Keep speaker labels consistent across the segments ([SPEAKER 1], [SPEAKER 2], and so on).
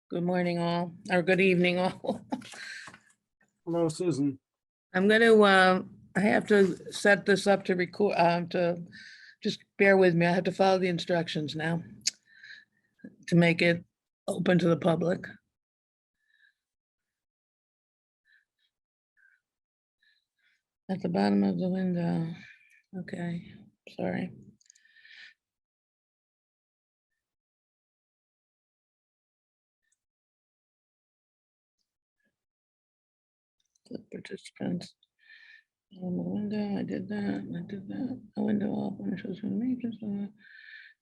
[SPEAKER 1] Good morning all, or good evening all.
[SPEAKER 2] Hello, Susan.
[SPEAKER 1] I'm gonna, I have to set this up to record, just bear with me. I have to follow the instructions now to make it open to the public. At the bottom of the window. Okay, sorry. The participants. On the window, I did that. A window open, shows information.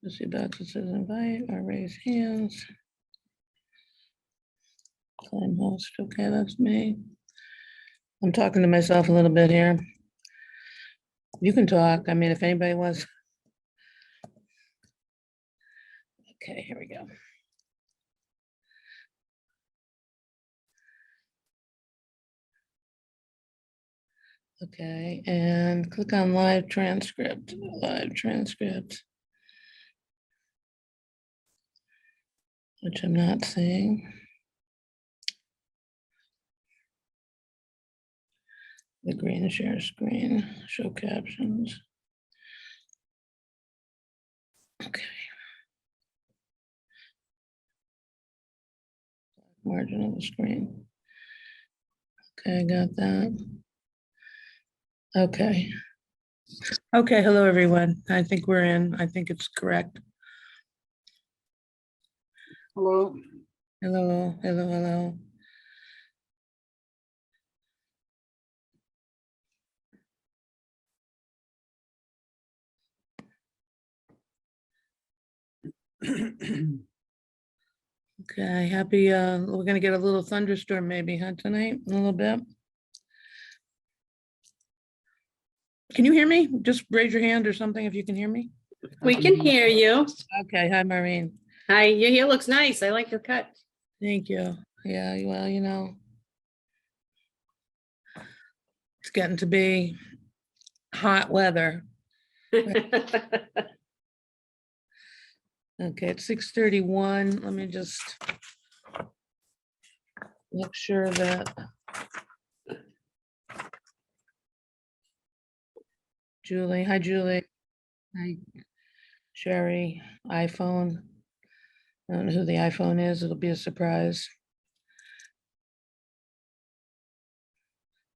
[SPEAKER 1] Let's see, box that says invite or raise hands. Claim host, okay, that's me. I'm talking to myself a little bit here. You can talk, I mean, if anybody wants. Okay, here we go. Okay, and click on live transcript, which I'm not seeing. The green share screen, show captions. Okay. Margin of the screen. Okay, I got that. Okay. Okay, hello, everyone. I think we're in. I think it's correct.
[SPEAKER 2] Hello.
[SPEAKER 1] Hello, hello, hello. Okay, happy, we're gonna get a little thunderstorm maybe, huh, tonight, a little bit. Can you hear me? Just raise your hand or something if you can hear me.
[SPEAKER 3] We can hear you.
[SPEAKER 1] Okay, hi, Maureen.
[SPEAKER 3] Hi, your hair looks nice. I like your cut.
[SPEAKER 1] Thank you. Yeah, well, you know. It's getting to be hot weather. Okay, it's 6:31. Let me just make sure that Julie, hi Julie. Hi Sherry, iPhone. I don't know who the iPhone is. It'll be a surprise.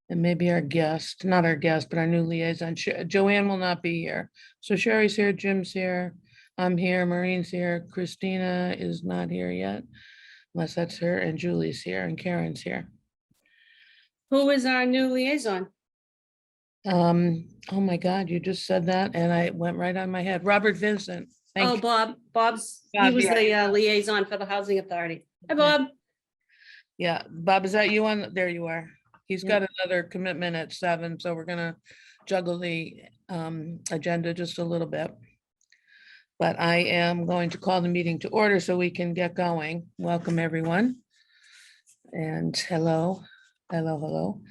[SPEAKER 1] And maybe our guest, not our guest, but our new liaison. Joanne will not be here. So Sherry's here, Jim's here, I'm here, Maureen's here, Christina is not here yet, unless that's her, and Julie's here, and Karen's here.
[SPEAKER 3] Who is our new liaison?
[SPEAKER 1] Oh my God, you just said that and I went right on my head. Robert Vincent. Thank
[SPEAKER 3] Oh,
[SPEAKER 1] you.
[SPEAKER 3] Bob. He
[SPEAKER 1] Bob,
[SPEAKER 3] was
[SPEAKER 1] yeah.
[SPEAKER 3] the liaison for the Housing Authority. Hi,
[SPEAKER 1] Okay.
[SPEAKER 3] Bob.
[SPEAKER 1] Yeah, Bob, is that you on? There you are. He's
[SPEAKER 3] Yeah.
[SPEAKER 1] got another commitment at 7, so we're gonna juggle the agenda just a little bit. But I am going to call the meeting to order so we can get going. Welcome, everyone. And hello, hello, hello.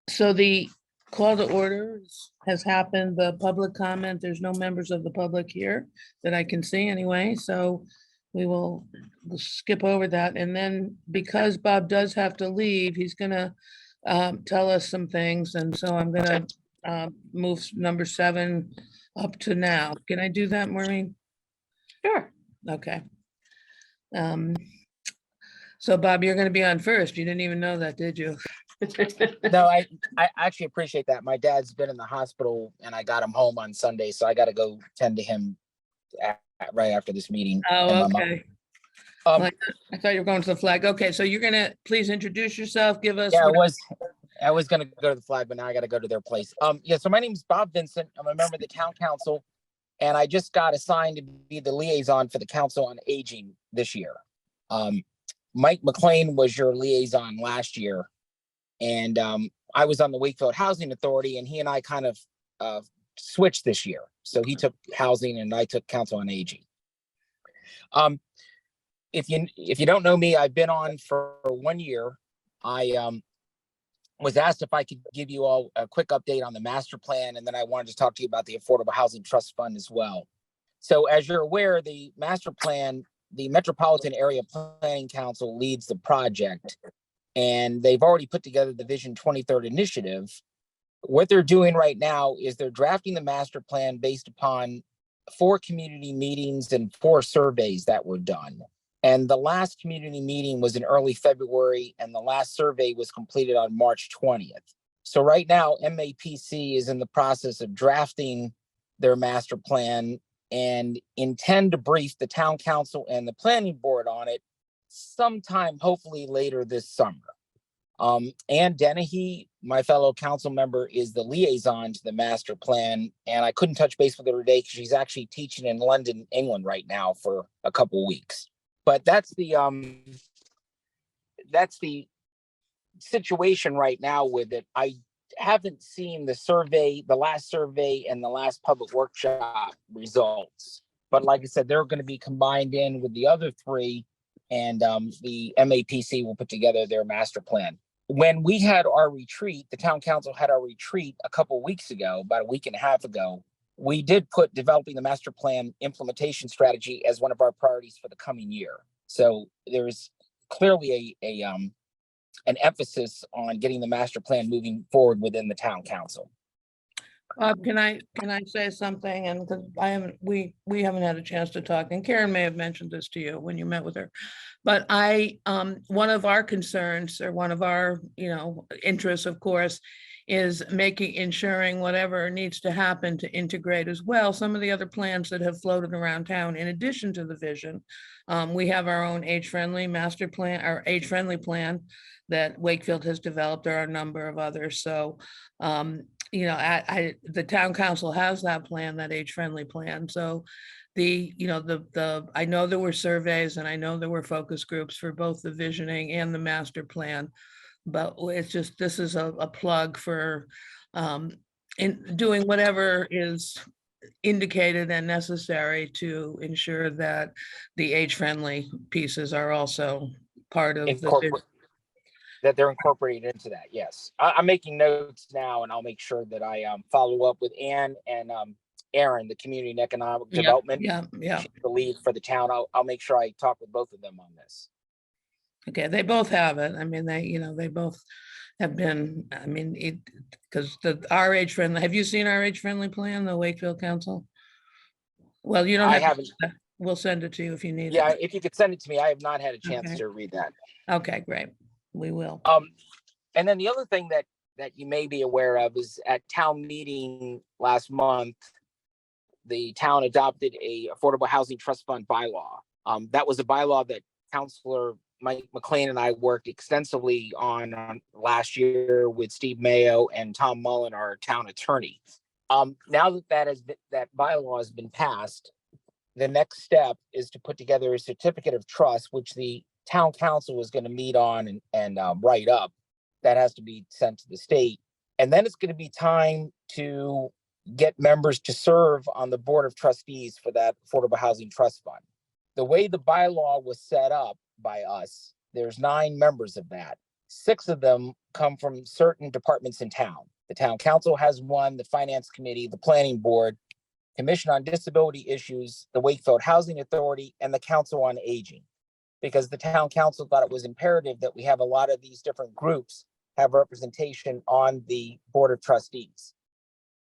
[SPEAKER 1] So the call to orders has happened, the public comment, there's no members of the public here that I can see anyway, so we'll skip over that. And then because Bob does have to leave, he's gonna tell us some things. And so I'm gonna move number 7 up to now. Can I do that, Maureen?
[SPEAKER 3] Sure.
[SPEAKER 1] Okay. So Bob, you're gonna be on first. You didn't even know that, did you?
[SPEAKER 4] No, I actually appreciate that. My dad's been in the hospital and I got him home on Sunday, so I got to go tend to him right after this meeting. and
[SPEAKER 1] Oh,
[SPEAKER 4] my mom.
[SPEAKER 1] okay.
[SPEAKER 4] Um,
[SPEAKER 1] Well, I thought you were going to the flag. Okay, so you're gonna please introduce yourself, give us.
[SPEAKER 4] yeah,
[SPEAKER 1] what-
[SPEAKER 4] I was going to go to the flag, but now I got to go to their place. Yeah, so my name is Bob Vincent. I'm a member of the town council, and I just got assigned to be the liaison for the Council on Aging this year. Mike McLean was your liaison last year, and I was on the Wakefield Housing Authority, and he and I kind of switched this year. So he took housing, and I took Council on Aging. If you don't know me, I've been on for 1 year. I was asked if I could give you all a quick update on the master plan, and then I wanted to talk to you about the Affordable Housing Trust Fund as well. So as you're aware, the master plan, the Metropolitan Area Planning Council leads the project, and they've already put together the Vision 2030 initiative. What they're doing right now is they're drafting the master plan based upon 4 community meetings and 4 surveys that were done. And the last community meeting was in early February, and the last survey was completed on March 20th. So right now, MAPC is in the process of drafting their master plan and intend to brief the town council and the planning board on it sometime, hopefully later this summer. Ann Dennehy, my fellow council member, is the liaison to the master plan, and I couldn't touch base with her today because she's actually teaching in London, England right now for a couple weeks. But that's the situation right now with it. I haven't seen the survey, the last survey and the last public workshop results. But like I said, they're going to be combined in with the other 3, and the MAPC will put together their master plan. When we had our retreat, the town council had our retreat a couple weeks ago, about a week and a half ago. We did put developing the master plan implementation strategy as one of our priorities for the coming year. So there's clearly an emphasis on getting the master plan moving forward within the town council.
[SPEAKER 1] Bob, can I say something? And because we haven't had a chance to talk, and Karen may have mentioned this to you when you met with her. But one of our concerns, or one of our, interests, of course, is ensuring whatever needs to happen to integrate as well some of the other plans that have floated around town in addition to the vision. We have our own age-friendly master plan, our age-friendly plan that Wakefield has developed. There are a number of others. So, the town council has that plan, that age-friendly plan. So I know there were surveys and I know there were focus groups for both the visioning and the master plan, but it's just, this is a plug for in doing whatever is indicated and necessary to ensure that the age-friendly pieces are also part of the.
[SPEAKER 4] That they're incorporated into that. Yes, I'm making notes now, and I'll make sure that I follow up with Ann and Aaron, the community and economic development.
[SPEAKER 1] Yeah.
[SPEAKER 4] She's the lead for the town. I'll make sure I talk with both of them on this.
[SPEAKER 1] Okay, they both have it. I mean, they both have been, because our age-friendly, have you seen our age-friendly plan, the Wakefield Council? Well, you don't
[SPEAKER 4] I
[SPEAKER 1] have.
[SPEAKER 4] haven't.
[SPEAKER 1] We'll send it to you if you need it.
[SPEAKER 4] Yeah, if you could send it to me. I have not had a chance
[SPEAKER 1] Okay.
[SPEAKER 4] to read that.
[SPEAKER 1] Okay, great. We will.
[SPEAKER 4] And then the other thing that you may be aware of is at town meeting last month, the town adopted a Affordable Housing Trust Fund bylaw. That was a bylaw that Councilor Mike McLean and I worked extensively on last year with Steve Mayo and Tom Mullen, our town attorney. Now that bylaw has been passed, the next step is to put together a certificate of trust, which the town council is going to meet on and write up. That has to be sent to the state. And then it's going to be time to get members to serve on the board of trustees for that Affordable Housing Trust Fund. The way the bylaw was set up by us, there's 9 members of that. 6 of them come from certain departments in town. The town council has one, the finance committee, the planning board, Commission on Disability Issues, the Wakefield Housing Authority, and the Council on Aging. Because the town council thought it was imperative that we have a lot of these different groups have representation on the Board of Trustees.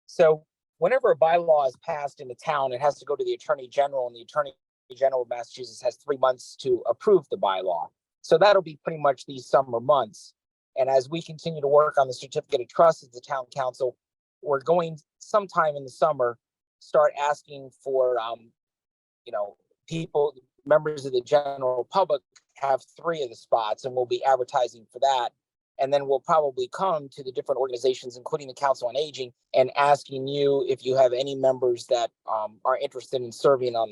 [SPEAKER 4] So whenever a bylaw is passed in the town, it has to go to the Attorney General, and the Attorney General of Massachusetts has 3 months to approve the bylaw. So that'll be pretty much these summer months. And as we continue to work on the certificate of trust as the town council, we're going sometime in the summer, start asking for, people, members of the general public have 3 of the spots, and we'll be advertising for that. And then we'll probably come to the different organizations, including the Council on Aging, and asking you if you have any members that are interested in serving on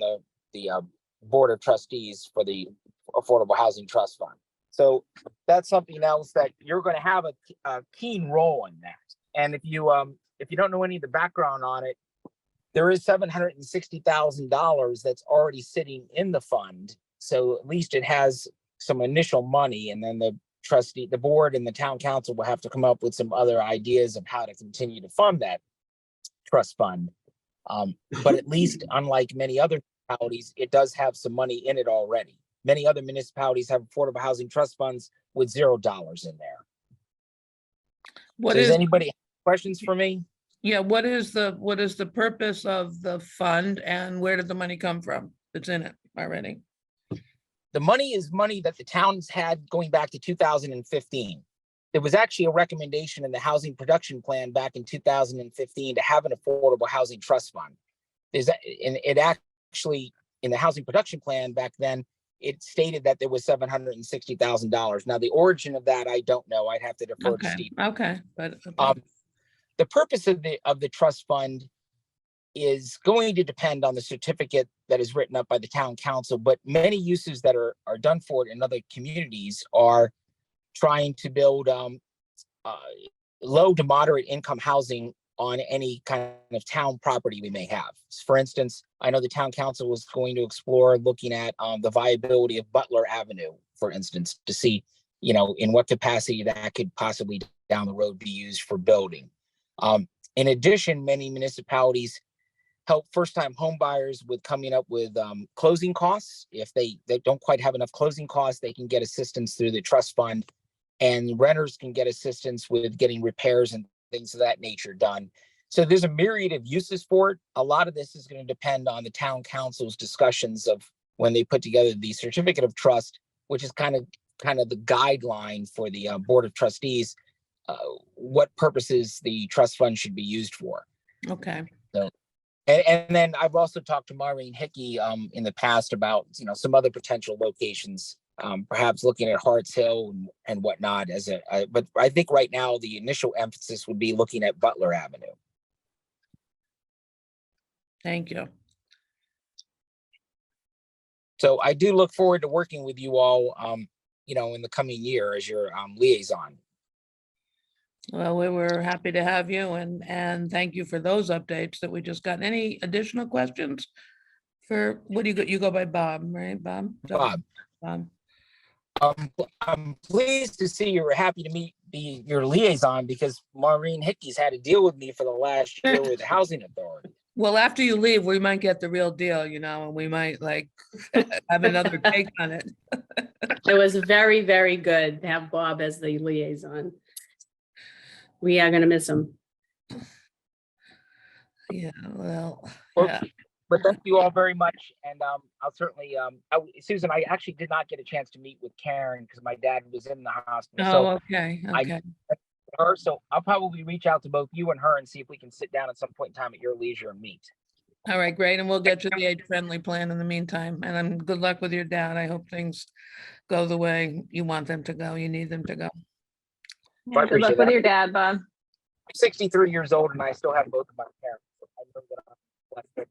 [SPEAKER 4] the Board of Trustees for the Affordable Housing Trust Fund. So that's something else that you're going to have a keen role in that. And if you don't know any of the background on it, there is $760,000 that's already sitting in the fund. So at least it has some initial money, and then the board and the town council will have to come up with some other ideas of how to continue to fund that trust fund. But at least, unlike many other municipalities, it does have some money in it already. Many other municipalities have affordable housing trust funds with $0 in there.
[SPEAKER 1] What
[SPEAKER 4] So
[SPEAKER 1] is,
[SPEAKER 4] does anybody have questions for me?
[SPEAKER 1] yeah, what is the purpose of the fund, and where did the money come from that's in it already?
[SPEAKER 4] The money is money that the town's had going back to 2015. There was actually a recommendation in the housing production plan back in 2015 to have an affordable housing trust fund. Actually, in the housing production plan back then, it stated that there was $760,000. Now, the origin of that, I don't know. I'd have to defer to Steve.
[SPEAKER 1] Okay, but
[SPEAKER 4] The purpose of the trust fund is going to depend on the certificate that is written up by the town council, but many uses that are done for it in other communities are trying to build low to moderate income housing on any kind of town property we may have. For instance, I know the town council was going to explore looking at the viability of Butler Avenue, for instance, to see, in what capacity that could possibly down the road be used for building. In addition, many municipalities help first-time home buyers with coming up with closing costs. If they don't quite have enough closing costs, they can get assistance through the trust fund, and renters can get assistance with getting repairs and things of that nature done. So there's a myriad of uses for it. A lot of this is going to depend on the town council's discussions of when they put together the certificate of trust, which is kind of the guideline for the Board of Trustees, what purposes the trust fund should be used for.
[SPEAKER 1] okay.
[SPEAKER 4] So, and then I've also talked to Maureen Hickey in the past about some other potential locations, perhaps looking at Harts Hill and whatnot but I think right now the initial emphasis would be looking at Butler Avenue.
[SPEAKER 1] Thank you.
[SPEAKER 4] So I do look forward to working with you all, in the coming year as your liaison.
[SPEAKER 1] Well, we were happy to have you, and thank you for those updates that we just got. Any additional questions for, what do you go by Bob, right? Bob?
[SPEAKER 4] Bob,
[SPEAKER 1] Bob.
[SPEAKER 4] I'm pleased to see you were happy to be your liaison, because Maureen Hickey's had to deal with me for the last year with the Housing Authority.
[SPEAKER 1] Well, after you leave, we might get the real deal, and we might have another take on it.
[SPEAKER 3] It was very, very good to have Bob as the liaison. We are going to miss him.
[SPEAKER 1] Yeah, well,
[SPEAKER 4] Well,
[SPEAKER 1] yeah.
[SPEAKER 4] But thank you all very much, and I'll certainly, Susan, I actually did not get a chance to meet with Karen because my dad was in the hospital.
[SPEAKER 1] Oh, okay,
[SPEAKER 4] I-
[SPEAKER 1] okay.
[SPEAKER 4] So I'll probably reach out to both you and her and see if we can sit down at some point in time at your leisure and meet.
[SPEAKER 1] All right, great, and we'll get you the age-friendly plan in the meantime, and good luck with your dad. I hope things go the way you want them to go, you need them to go.
[SPEAKER 4] I
[SPEAKER 5] Yeah, good luck
[SPEAKER 4] appreciate
[SPEAKER 5] with
[SPEAKER 4] that.
[SPEAKER 5] your dad, Bob.
[SPEAKER 4] I'm 63 years old and I still have both of my parents. So I know that I'm blessed.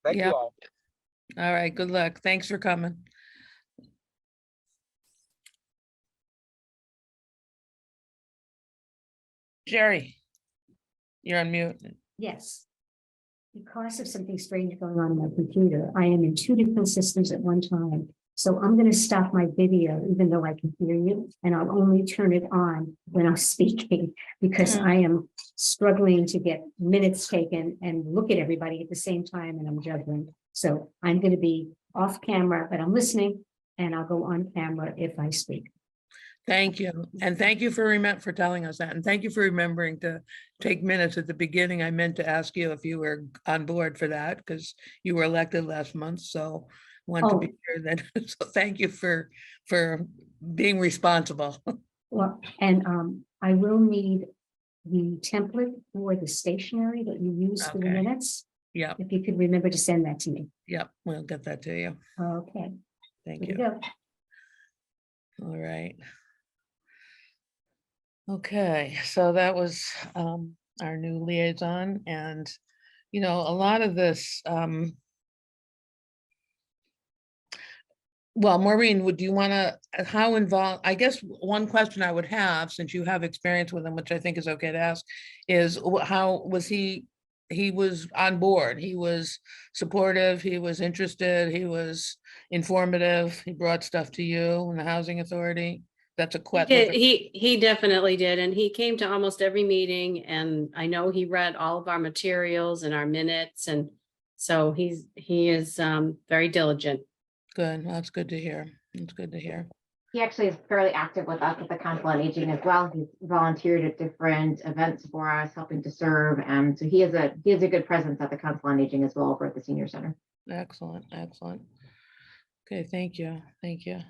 [SPEAKER 4] Thank
[SPEAKER 1] Yeah.
[SPEAKER 4] you all.
[SPEAKER 1] All right, good luck. Thanks for coming. Jerry, you're on mute.
[SPEAKER 6] Yes. Because of something strange going on in my computer, I am in 2 different systems at one time.
[SPEAKER 5] So I'm going to stop my video, even though I can hear you, and I'll only turn it on when I'm speaking because I am struggling to get minutes taken and look at everybody at the same time, and I'm juggling. So I'm going to be off camera, but I'm listening, and I'll go on camera if I speak.
[SPEAKER 1] Thank you. And thank you for telling us that. And thank you for remembering to take minutes at the beginning. I meant to ask you if you were on board for that because you were elected last month. So want to be sure that, so thank you for being responsible.
[SPEAKER 5] Well, and I will need the template for the stationery that you use for the
[SPEAKER 1] Okay.
[SPEAKER 5] minutes.
[SPEAKER 1] Yeah,
[SPEAKER 5] If you could remember to send that to me.
[SPEAKER 1] yeah, we'll get that to you.
[SPEAKER 5] Okay.
[SPEAKER 1] Thank
[SPEAKER 5] Here we
[SPEAKER 1] you.
[SPEAKER 5] go.
[SPEAKER 1] All right. Okay, so that was our new liaison, and you know, a lot of this well, Maureen, would you want to, how involved, I guess one question I would have, since you have experience with him, which I think is okay to ask, is how was he was on board, he was supportive, he was interested, he was informative, he brought stuff to you and the housing authority? That's a question.
[SPEAKER 3] He definitely did, and he came to almost every meeting, and I know he read all of our materials and our minutes, and so he is very diligent.
[SPEAKER 1] Good, that's good to hear. It's good to hear.
[SPEAKER 6] He actually is fairly active with us at the Council on Aging as well. He's volunteered at different events for us, helping to serve. So he has a good presence at the Council on Aging as well over at the Senior Center.
[SPEAKER 1] Excellent, excellent. Okay, thank you, thank you.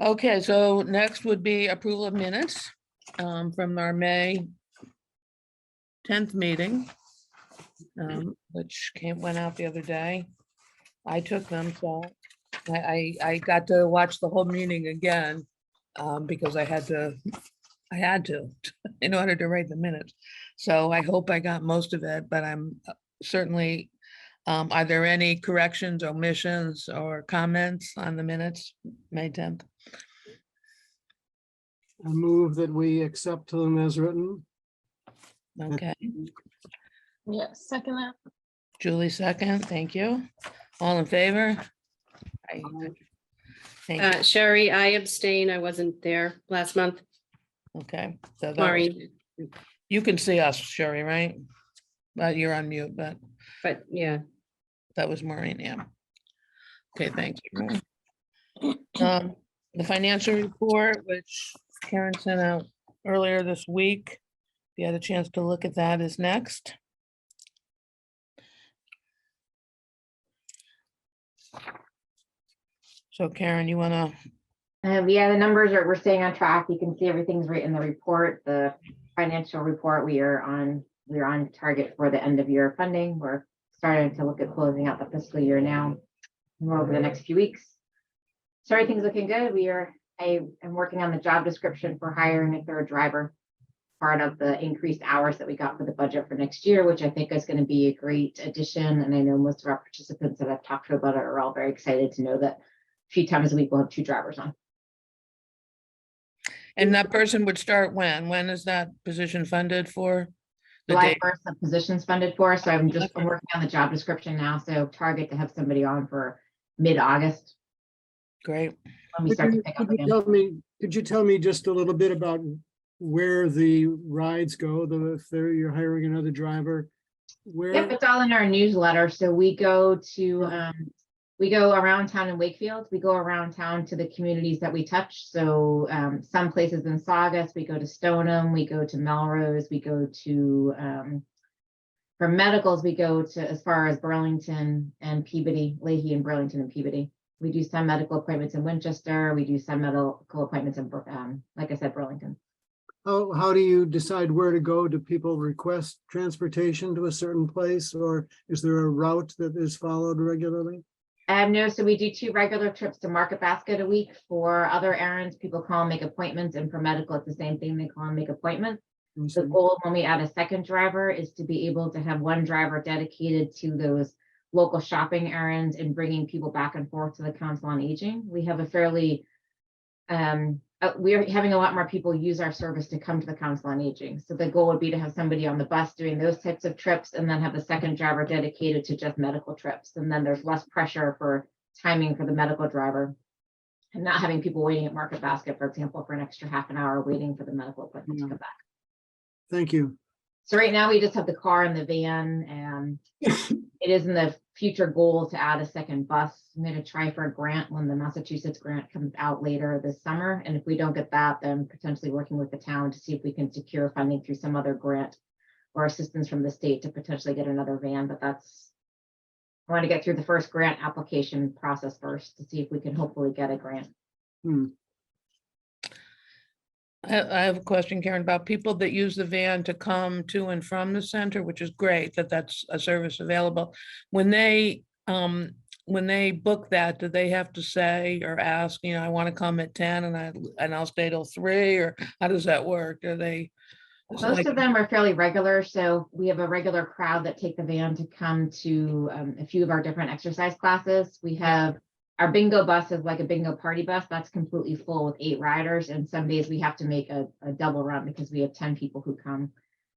[SPEAKER 1] Okay, so next would be approval of minutes from our May 10th meeting, which went out the other day. I took them, so I got to watch the whole meeting again because I had to in order to write the minutes. So I hope I got most of it, but I'm certainly, are there any corrections, omissions, or comments on the minutes, May 10th?
[SPEAKER 2] I move that we accept them as written.
[SPEAKER 1] Okay,
[SPEAKER 3] Yeah, second that.
[SPEAKER 1] Julie second, thank you. All in favor? Thank you,
[SPEAKER 3] Sherry, I abstain. I wasn't there last month.
[SPEAKER 1] okay. So that was-
[SPEAKER 3] Maureen,
[SPEAKER 1] you can see us, Sherry, right? But you're on mute, but
[SPEAKER 3] but yeah.
[SPEAKER 1] that was Maureen, yeah. Okay, thank you. The financial report, which Karen sent out earlier this week, if you had a chance to look at that, is next. So Karen, you wanna,
[SPEAKER 6] Yeah, the numbers we're staying on track. You can see everything's right in the report, the financial report. We're on target for the end of year funding. We're starting to look at closing out the fiscal year now. More over the next few weeks. So everything's looking good. I am working on the job description for hiring a third driver. Part of the increased hours that we got for the budget for next year, which I think is going to be a great addition. And I know most of our participants that I've talked to about it are all very excited to know that a few times a week we'll have 2 drivers on.
[SPEAKER 1] and that person would start when? When is that position funded for? The
[SPEAKER 6] July
[SPEAKER 1] date?
[SPEAKER 6] 1st, the position's funded for, so I'm working on the job description now. So target to have somebody on for mid-August
[SPEAKER 1] Great.
[SPEAKER 6] when we start to pick up
[SPEAKER 2] Could
[SPEAKER 6] again.
[SPEAKER 2] you tell me just a little bit about where the rides go, if you're hiring another driver? Where?
[SPEAKER 6] Yep, it's all in our newsletter. So we go around town in Wakefield. We go around town to the communities that we touch. So some places in Saugus, we go to Stoneham, we go to Melrose, we go to, for medicals, we go to as far as Burlington and Peabody, Leahy and Burlington and Peabody. We do some medical appointments in Winchester. We do some medical appointments in, like I said, Burlington.
[SPEAKER 2] How do you decide where to go? Do people request transportation to a certain place, or is there a route that is followed regularly?
[SPEAKER 6] No, so we do 2 regular trips to Market Basket a week. For other errands, people call and make appointments, and for medical, it's the same thing. They call and make appointments. The goal when we add a second driver is to be able to have 1 driver dedicated to those local shopping errands and bringing people back and forth to the Council on Aging. We have a fairly, we're having a lot more people use our service to come to the Council on Aging. So the goal would be to have somebody on the bus doing those types of trips and then have the second driver dedicated to just medical trips. And then there's less pressure for timing for the medical driver and not having people waiting at Market Basket, for example, for an extra half an hour waiting for the medical appointment to
[SPEAKER 2] Yeah.
[SPEAKER 6] come back.
[SPEAKER 2] Thank you.
[SPEAKER 6] So right now we just have the car and the van, and it is in the future goal to add a second bus. I'm going to try for a grant when the Massachusetts grant comes out later this summer. And if we don't get that, then potentially working with the town to see if we can secure funding through some other grant or assistance from the state to potentially get another van. But I want to get through the first grant application process first to see if we can hopefully get a grant.
[SPEAKER 2] Hmm.
[SPEAKER 1] I have a question, Karen, about people that use the van to come to and from the center, which is great that that's a service available. When they book that, do they have to say or ask, I want to come at 10 and I'll stay till 3, or how does that work? Is it
[SPEAKER 6] Most
[SPEAKER 1] like-
[SPEAKER 6] of them are fairly regular. So we have a regular crowd that take the van to come to a few of our different exercise classes. We have our bingo bus is like a bingo party bus. That's completely full with 8 riders. And some days we have to make a double run because we have 10 people who come.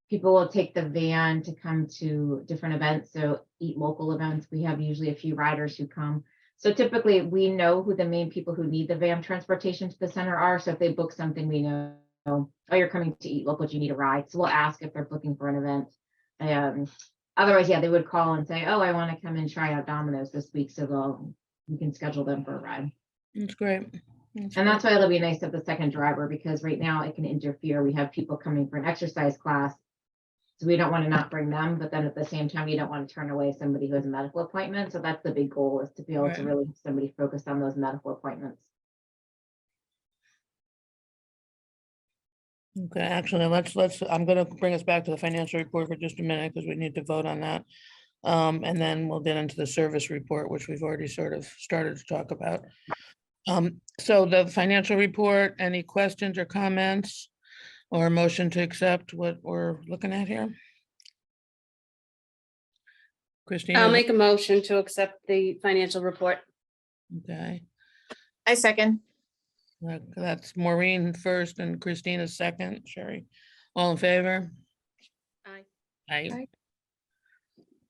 [SPEAKER 6] People will take the van to come to different events. So eat local events. We have usually a few riders who come. So typically we know who the main people who need the van transportation to the center are. So if they book something, we know, oh, you're coming to eat local, do you need a ride? So we'll ask if they're booking for an event. Otherwise, yeah, they would call and say, oh, I want to come and try out Domino's this week. So we can schedule them for a ride.
[SPEAKER 1] That's great.
[SPEAKER 6] And that's why it'll be nice to have the second driver, because right now it can interfere. We have people coming for an exercise class. So we don't want to not bring them, but then at the same time, you don't want to turn away somebody who has a medical appointment. So that's the big goal, is to be able to
[SPEAKER 1] Right.
[SPEAKER 6] really have somebody focus on those medical appointments.
[SPEAKER 1] Okay, actually, I'm gonna bring us back to the financial report for just a minute because we need to vote on that. And then we'll get into the service report, which we've already sort of started to talk about. So the financial report, any questions or comments or a motion to accept what we're looking at here? Christina?
[SPEAKER 3] I'll make a motion to accept the financial report.
[SPEAKER 1] Okay,
[SPEAKER 7] I second.
[SPEAKER 1] that's Maureen first and Christina second. Sherry, all in favor?
[SPEAKER 3] Aye.
[SPEAKER 1] Aye.
[SPEAKER 7] Aye.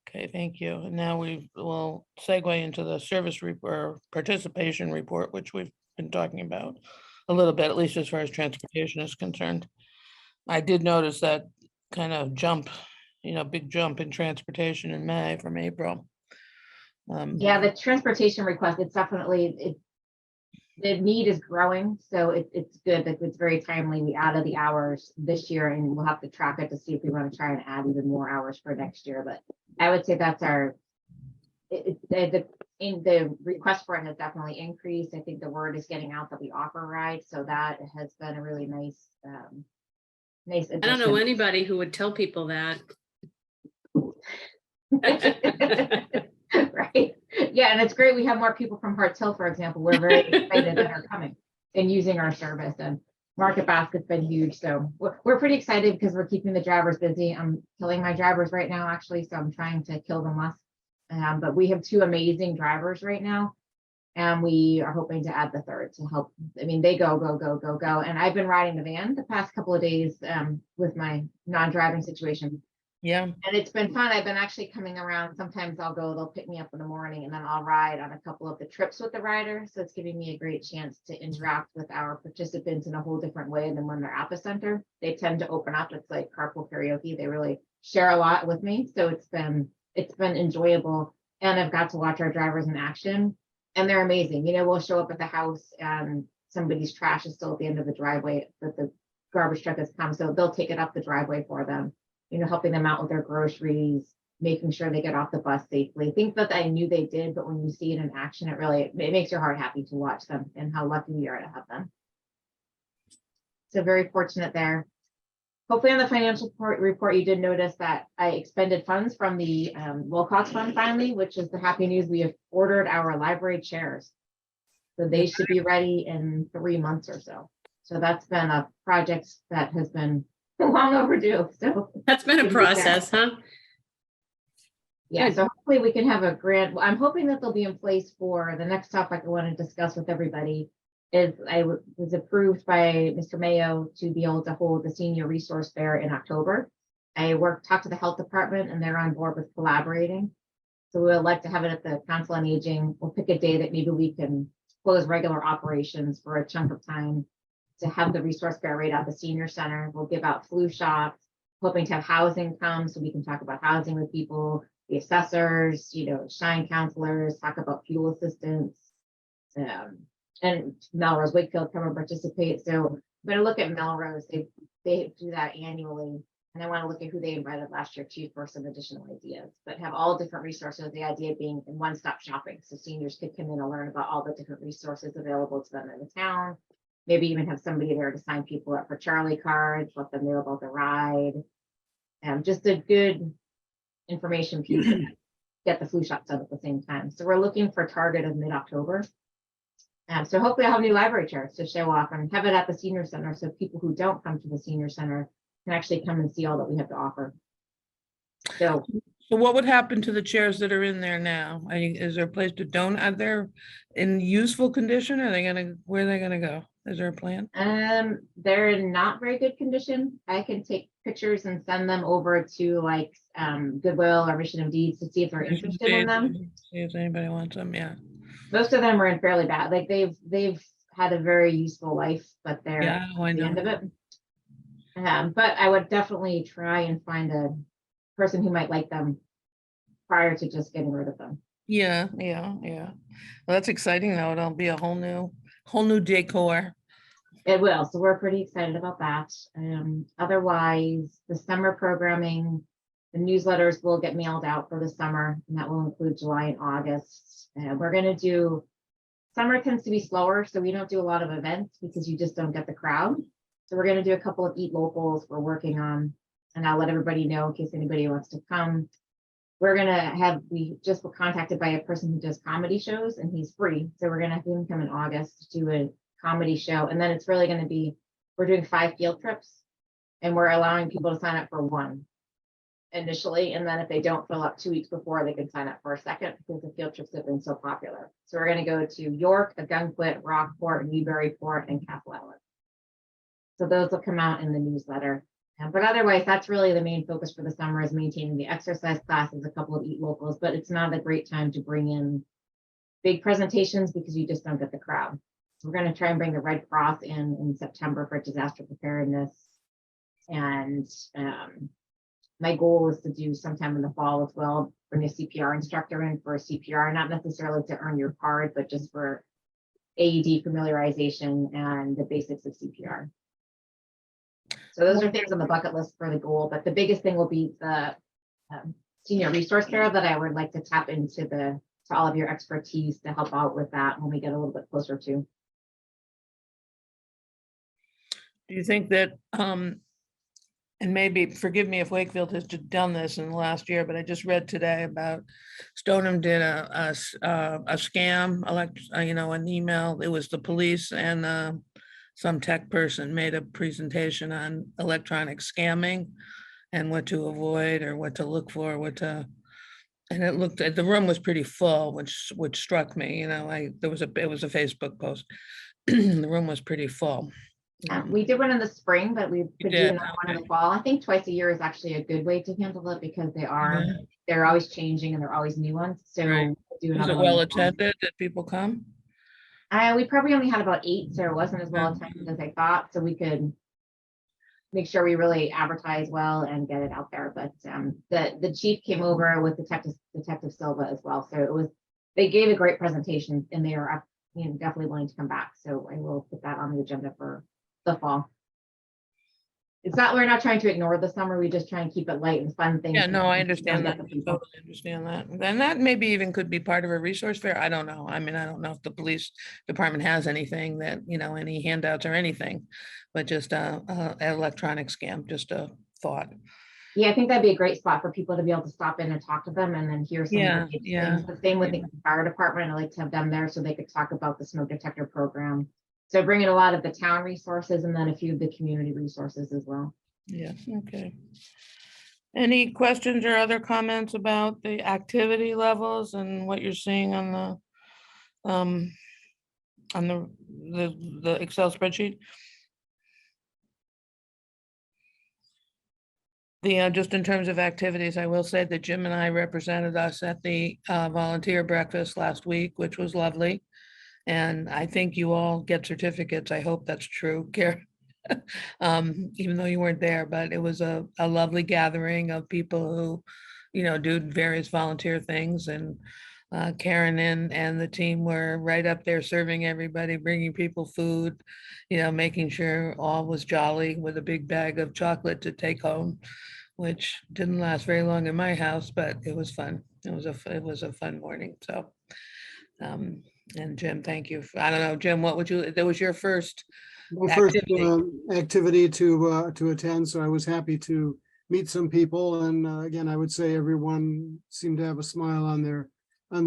[SPEAKER 1] Okay, thank you. And now we will segue into the service report, participation report, which we've been talking about a little bit, at least as far as transportation is concerned. I did notice that kind of jump, big jump in transportation in May from April.
[SPEAKER 6] Yeah, the transportation request, it's definitely, the need is growing, so it's good that it's very timely. We added the hours this year, and we'll have to track it to see if we want to try and add even more hours for next year. But I would say that's the request for it has definitely increased. I think the word is getting out that we offer rides, so that has been a really nice
[SPEAKER 3] I don't know anybody who would tell people that.
[SPEAKER 6] Right. Yeah, and it's great. We have more people from Harts Hill, for example. We're very excited that are coming and using our service, and Market Basket's been huge. So we're pretty excited because we're keeping the drivers busy. I'm killing my drivers right now, actually, so I'm trying to kill them less. But we have 2 amazing drivers right now, and we are hoping to add the third to help. I mean, they go. And I've been riding the van the past couple of days with my non-driving situation.
[SPEAKER 1] Yeah,
[SPEAKER 6] And it's been fun. I've been actually coming around. Sometimes they'll pick me up in the morning, and then I'll ride on a couple of the trips with the rider. So it's giving me a great chance to interact with our participants in a whole different way than when they're at the center. They tend to open up. It's like carpool karaoke. They really share a lot with me. So it's been enjoyable. And I've got to watch our drivers in action, and they're amazing. We'll show up at the house and somebody's trash is still at the end of the driveway, but the garbage truck has come. So they'll take it up the driveway for them. Helping them out with their groceries, making sure they get off the bus safely. Things that I knew they did, but when you see it in action, it makes your heart happy to watch them, and how lucky we are to have them. So very fortunate there. Hopefully on the financial report, you did notice that I expended funds from the Wilcox Fund finally, which is the happy news. We have ordered our library chairs. So they should be ready in 3 months or so. So that's been a project that has been long overdue. So
[SPEAKER 3] That's been a process, huh?
[SPEAKER 6] yeah,
[SPEAKER 3] Good.
[SPEAKER 6] so hopefully we can have a grant. I'm hoping that they'll be in place for the next topic I want to discuss with everybody. Is I was approved by Mr. Mayo to be able to hold the senior resource fair in October. I talked to the health department, and they're on board with collaborating. So we'd like to have it at the Council on Aging. We'll pick a day that maybe we can close regular operations for a chunk of time to have the resource fair right at the senior center. We'll give out flu shots, hoping to have housing come so we can talk about housing with people, the assessors, shine counselors, talk about fuel assistance. And Melrose Wakefield come and participate. So I'm going to look at Melrose. They do that annually. And I want to look at who they invited last year too for some additional ideas, but have all different resources. The idea being in one-stop shopping. So seniors could come in and learn about all the different resources available to them in the town. Maybe even have somebody there to sign people up for Charlie cards, let them know about the ride. Just a good information piece. Get the flu shots done at the same time. So we're looking for a target of mid-October. So hopefully I'll have new library chairs to show off and have it at the senior center. So people who don't come to the senior center can actually come and see all that we have to offer. So
[SPEAKER 1] what would happen to the chairs that are in there now? Is there a place to donate? Are they in useful condition? Where are they gonna go? Is there a plan?
[SPEAKER 6] they're in not very good condition. I can take pictures and send them over to like Goodwill or Mission of Deeds to see if they're interested in them.
[SPEAKER 1] See if anybody wants them, yeah.
[SPEAKER 6] Most of them are in fairly bad, like they've had a very useful life, but they're
[SPEAKER 1] Yeah, I
[SPEAKER 6] at the end
[SPEAKER 1] know.
[SPEAKER 6] of it. But I would definitely try and find a person who might like them prior to just getting rid of them.
[SPEAKER 1] Yeah. Well, that's exciting though. It'll be a whole new decor.
[SPEAKER 6] It will, so we're pretty excited about that. Otherwise, the summer programming, the newsletters will get mailed out for the summer, and that will include July and August. We're gonna do, summer tends to be slower, so we don't do a lot of events because you just don't get the crowd. So we're gonna do a couple of eat locals we're working on, and I'll let everybody know in case anybody wants to come. We just were contacted by a person who does comedy shows and he's free. So we're gonna have him come in August to do a comedy show. And then it's really gonna be, we're doing 5 field trips and we're allowing people to sign up for one initially. And then if they don't fill up 2 weeks before, they can sign up for a second because the field trips have been so popular. So we're gonna go to York, Agunquit, Rockport, Newburyport, and Castle Island. So those will come out in the newsletter. But otherwise, that's really the main focus for the summer is maintaining the exercise classes, a couple of eat locals, but it's not a great time to bring in big presentations because you just don't get the crowd. So we're going to try and bring the Red Cross in September for disaster preparedness. And my goal is to do sometime in the fall as well, bring a CPR instructor in for a CPR, not necessarily to earn your card, but just for AED familiarization and the basics of CPR. So those are things on the bucket list for the goal, but the biggest thing will be the senior resource fair that I would like to tap into to all of your expertise to help out with that when we get a little bit closer to.
[SPEAKER 1] Do you think that, and maybe forgive me if Wakefield has just done this in the last year, but I just read today about Stoneham did a scam, an email. It was the police and some tech person made a presentation on electronic scamming and what to avoid or what to look for, and it looked, the room was pretty full, which struck me, it was a Facebook post. The room was pretty full.
[SPEAKER 6] We did one in the spring, but we could do
[SPEAKER 1] did,
[SPEAKER 6] another one in the fall. I think twice a year is actually a good way to handle it because
[SPEAKER 1] Yeah.
[SPEAKER 6] they're always changing and they're always new ones. So
[SPEAKER 1] Right.
[SPEAKER 6] we'll do
[SPEAKER 1] Was
[SPEAKER 6] another
[SPEAKER 1] it
[SPEAKER 6] one in
[SPEAKER 1] well
[SPEAKER 6] the fall.
[SPEAKER 1] attended? Did people come?
[SPEAKER 6] We probably only had about 8, so it wasn't as well attended as I thought. So we could make sure we really advertise well and get it out there. But the chief came over with Detective Silva as well. So they gave a great presentation and they are definitely willing to come back. So I will put that on the agenda for the fall. We're not trying to ignore the summer. We just try and keep it light and fun things.
[SPEAKER 1] Yeah, no, I
[SPEAKER 6] Don't
[SPEAKER 1] understand
[SPEAKER 6] get
[SPEAKER 1] that.
[SPEAKER 6] the
[SPEAKER 1] I
[SPEAKER 6] people.
[SPEAKER 1] totally understand that. Then that maybe even could be part of a resource fair. I don't know. I mean, I don't know if the police department has anything that, any handouts or anything, but just electronic scam, just a thought.
[SPEAKER 6] Yeah, I think that'd be a great spot for people to be able to stop in and talk to them and then hear some
[SPEAKER 1] Yeah,
[SPEAKER 6] of the
[SPEAKER 1] yeah,
[SPEAKER 6] things. The same with the fire department. I like to have them there so they could talk about the smoke detector program. So bringing a lot of the town resources and then a few of the community resources as well.
[SPEAKER 1] Yeah, okay. Any questions or other comments about the activity levels and what you're seeing on the Excel spreadsheet? Just in terms of activities, I will say that Jim and I represented us at the volunteer breakfast last week, which was lovely. And I think you all get certificates. I hope that's true, Karen. Even though you weren't there, but it was a lovely gathering of people who, do various volunteer things. And Karen and the team were right up there serving everybody, bringing people food, making sure all was jolly with a big bag of chocolate to take home, which didn't last very long in my house, but it was fun. It was a fun morning. So, and Jim, thank you. I don't know, Jim, that was your first
[SPEAKER 2] My first
[SPEAKER 1] activity.
[SPEAKER 2] activity to attend, so I was happy to meet some people. And again, I would say everyone seemed to have a smile on their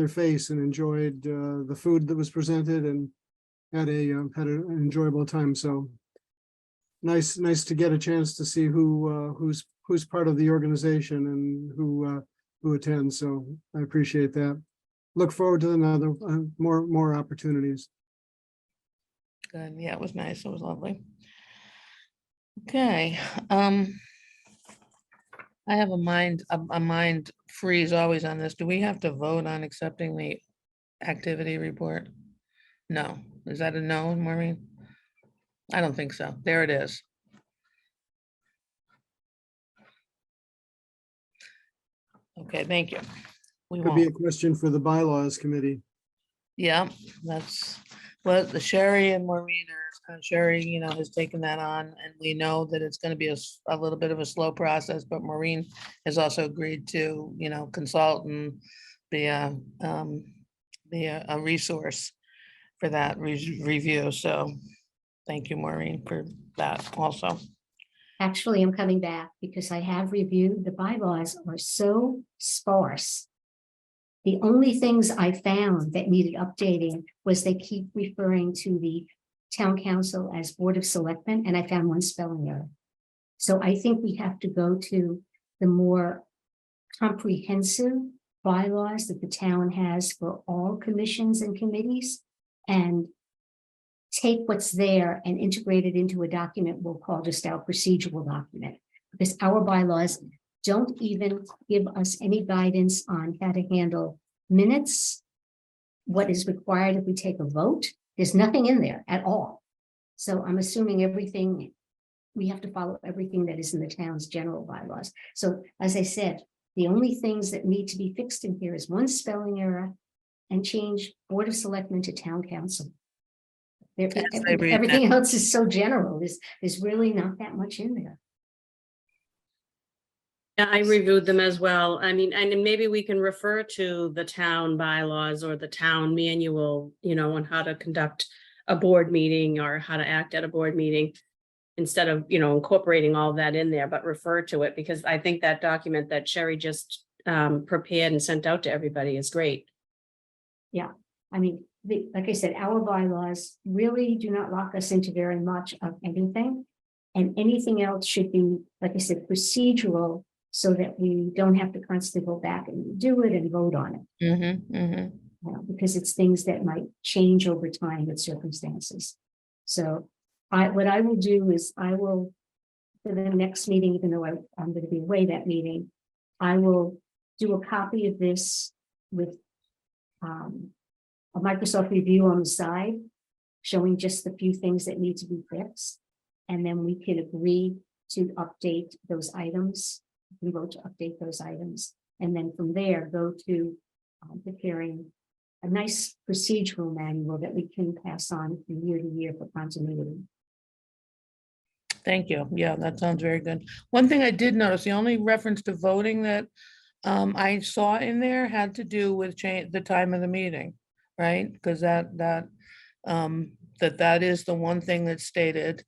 [SPEAKER 2] face and enjoyed the food that was presented and had an enjoyable time. So nice to get a chance to see who's part of the organization and who attends. So I appreciate that. Look forward to another more opportunities.
[SPEAKER 1] Good. Yeah, it was nice. It was lovely. Okay. I have a mind freeze always on this. Do we have to vote on accepting the activity report? No. Is that a no, Maureen? I don't think so. There it is. Okay, thank you. We
[SPEAKER 2] Could be a
[SPEAKER 1] won't.
[SPEAKER 2] question for the bylaws committee.
[SPEAKER 1] Yeah, that's, well, the Sherry and Maureen Sherry, has taken that on, and we know that it's gonna be a little bit of a slow process, but Maureen has also agreed to, consult and be a resource for that review. So thank you, Maureen, for that also.
[SPEAKER 5] Actually, I'm coming back because I have reviewed, the bylaws are so sparse. The only things I found that needed updating was they keep referring to the town council as Board of Selectmen, and I found one spelling error. So I think we have to go to the more comprehensive bylaws that the town has for all commissions and committees and take what's there and integrate it into a document we'll call just our procedural document. Because our bylaws don't even give us any guidance on how to handle minutes, what is required if we take a vote. There's nothing in there at all. So I'm assuming we have to follow everything that is in the town's general bylaws. So as I said, the only things that need to be fixed in here is one spelling error and change Board of Selectmen to Town Council.
[SPEAKER 1] Yes, I read that.
[SPEAKER 5] Everything else is so general. There's really not that much in there.
[SPEAKER 3] Yeah, I reviewed them as well. I mean, and maybe we can refer to the town bylaws or the town manual, on how to conduct a board meeting or how to act at a board meeting instead of, incorporating all that in there, but refer to it, because I think that document that Sherry just prepared and sent out to everybody is great.
[SPEAKER 5] Yeah, I mean, like I said, our bylaws really do not lock us into very much of anything. And anything else should be, like I said, procedural, so that we don't have to constantly go back and do it and vote on it. Because it's things that might change over time with circumstances. So what I will do is I will, for the next meeting, even though I'm going to be away that meeting, I will do a copy of this with a Microsoft review on the side, showing just the few things that need to be fixed. And then we can agree to update those items. We vote to update those items. And then from there, go to preparing a nice procedural manual that we can pass on from year to year for continuity.
[SPEAKER 1] Thank you. Yeah, that sounds very good. One thing I did notice, the only reference to voting that I saw in there had to do with the time of the meeting, right? Because that is the one thing that's stated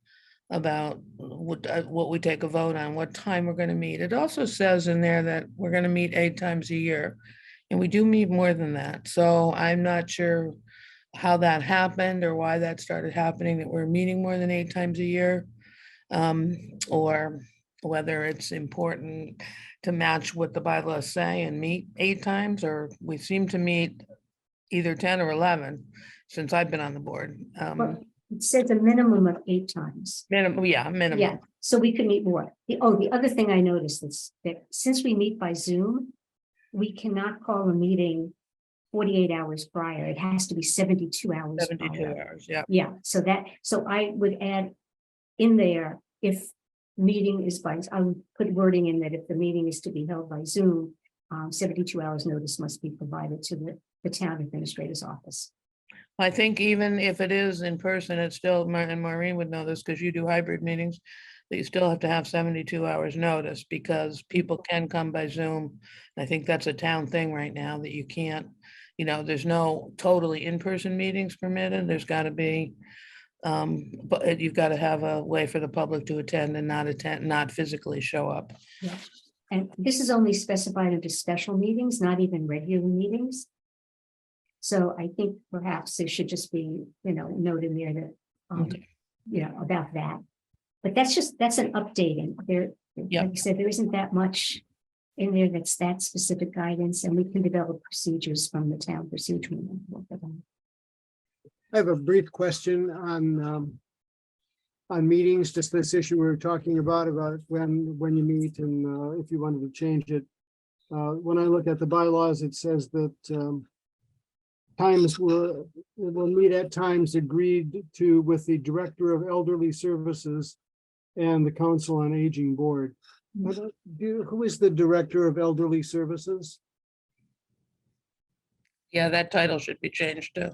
[SPEAKER 1] about what we take a vote on, what time we're going to meet. It also says in there that we're going to meet 8 times a year, and we do meet more than that. So I'm not sure how that happened or why that started happening, that we're meeting more than 8 times a year, or whether it's important to match what the bylaws say and meet 8 times, or we seem to meet either 10 or 11 since I've been on the board.
[SPEAKER 5] Well, It says a minimum of 8 times.
[SPEAKER 1] Minimum, yeah,
[SPEAKER 5] Yeah,
[SPEAKER 1] minimum.
[SPEAKER 5] so we could meet more. The other thing I noticed is that since we meet by Zoom, we cannot call a meeting 48 hours prior. It has to be 72 hours
[SPEAKER 1] 72
[SPEAKER 5] prior.
[SPEAKER 1] hours, yeah.
[SPEAKER 5] Yeah, so I would add in there, if meeting is I would put wording in that if the meeting is to be held by Zoom, 72 hours notice must be provided to the town administrator's office.
[SPEAKER 1] I think even if it is in person, it's still, and Maureen would know this because you do hybrid meetings, that you still have to have 72 hours notice because people can come by Zoom. I think that's a town thing right now that you can't, there's no totally in-person meetings permitted. There's got to be, but you've got to have a way for the public to attend and not physically show up.
[SPEAKER 5] Yeah. And this is only specified under special meetings, not even regular meetings. So I think perhaps there should just be, note in there that,
[SPEAKER 1] Okay.
[SPEAKER 5] About that. But that's an updating. There,
[SPEAKER 1] Yep.
[SPEAKER 5] like I said, there isn't that much in there that's that specific guidance, and we can develop procedures from the town procedure manual for them.
[SPEAKER 2] I have a brief question on meetings, just this issue we were talking about when you meet and if you wanted to change it. When I look at the bylaws, it says that times will meet at times agreed to with the Director of Elderly Services and the Council on Aging Board. Who is the Director of Elderly Services?
[SPEAKER 1] Yeah, that title should be changed too.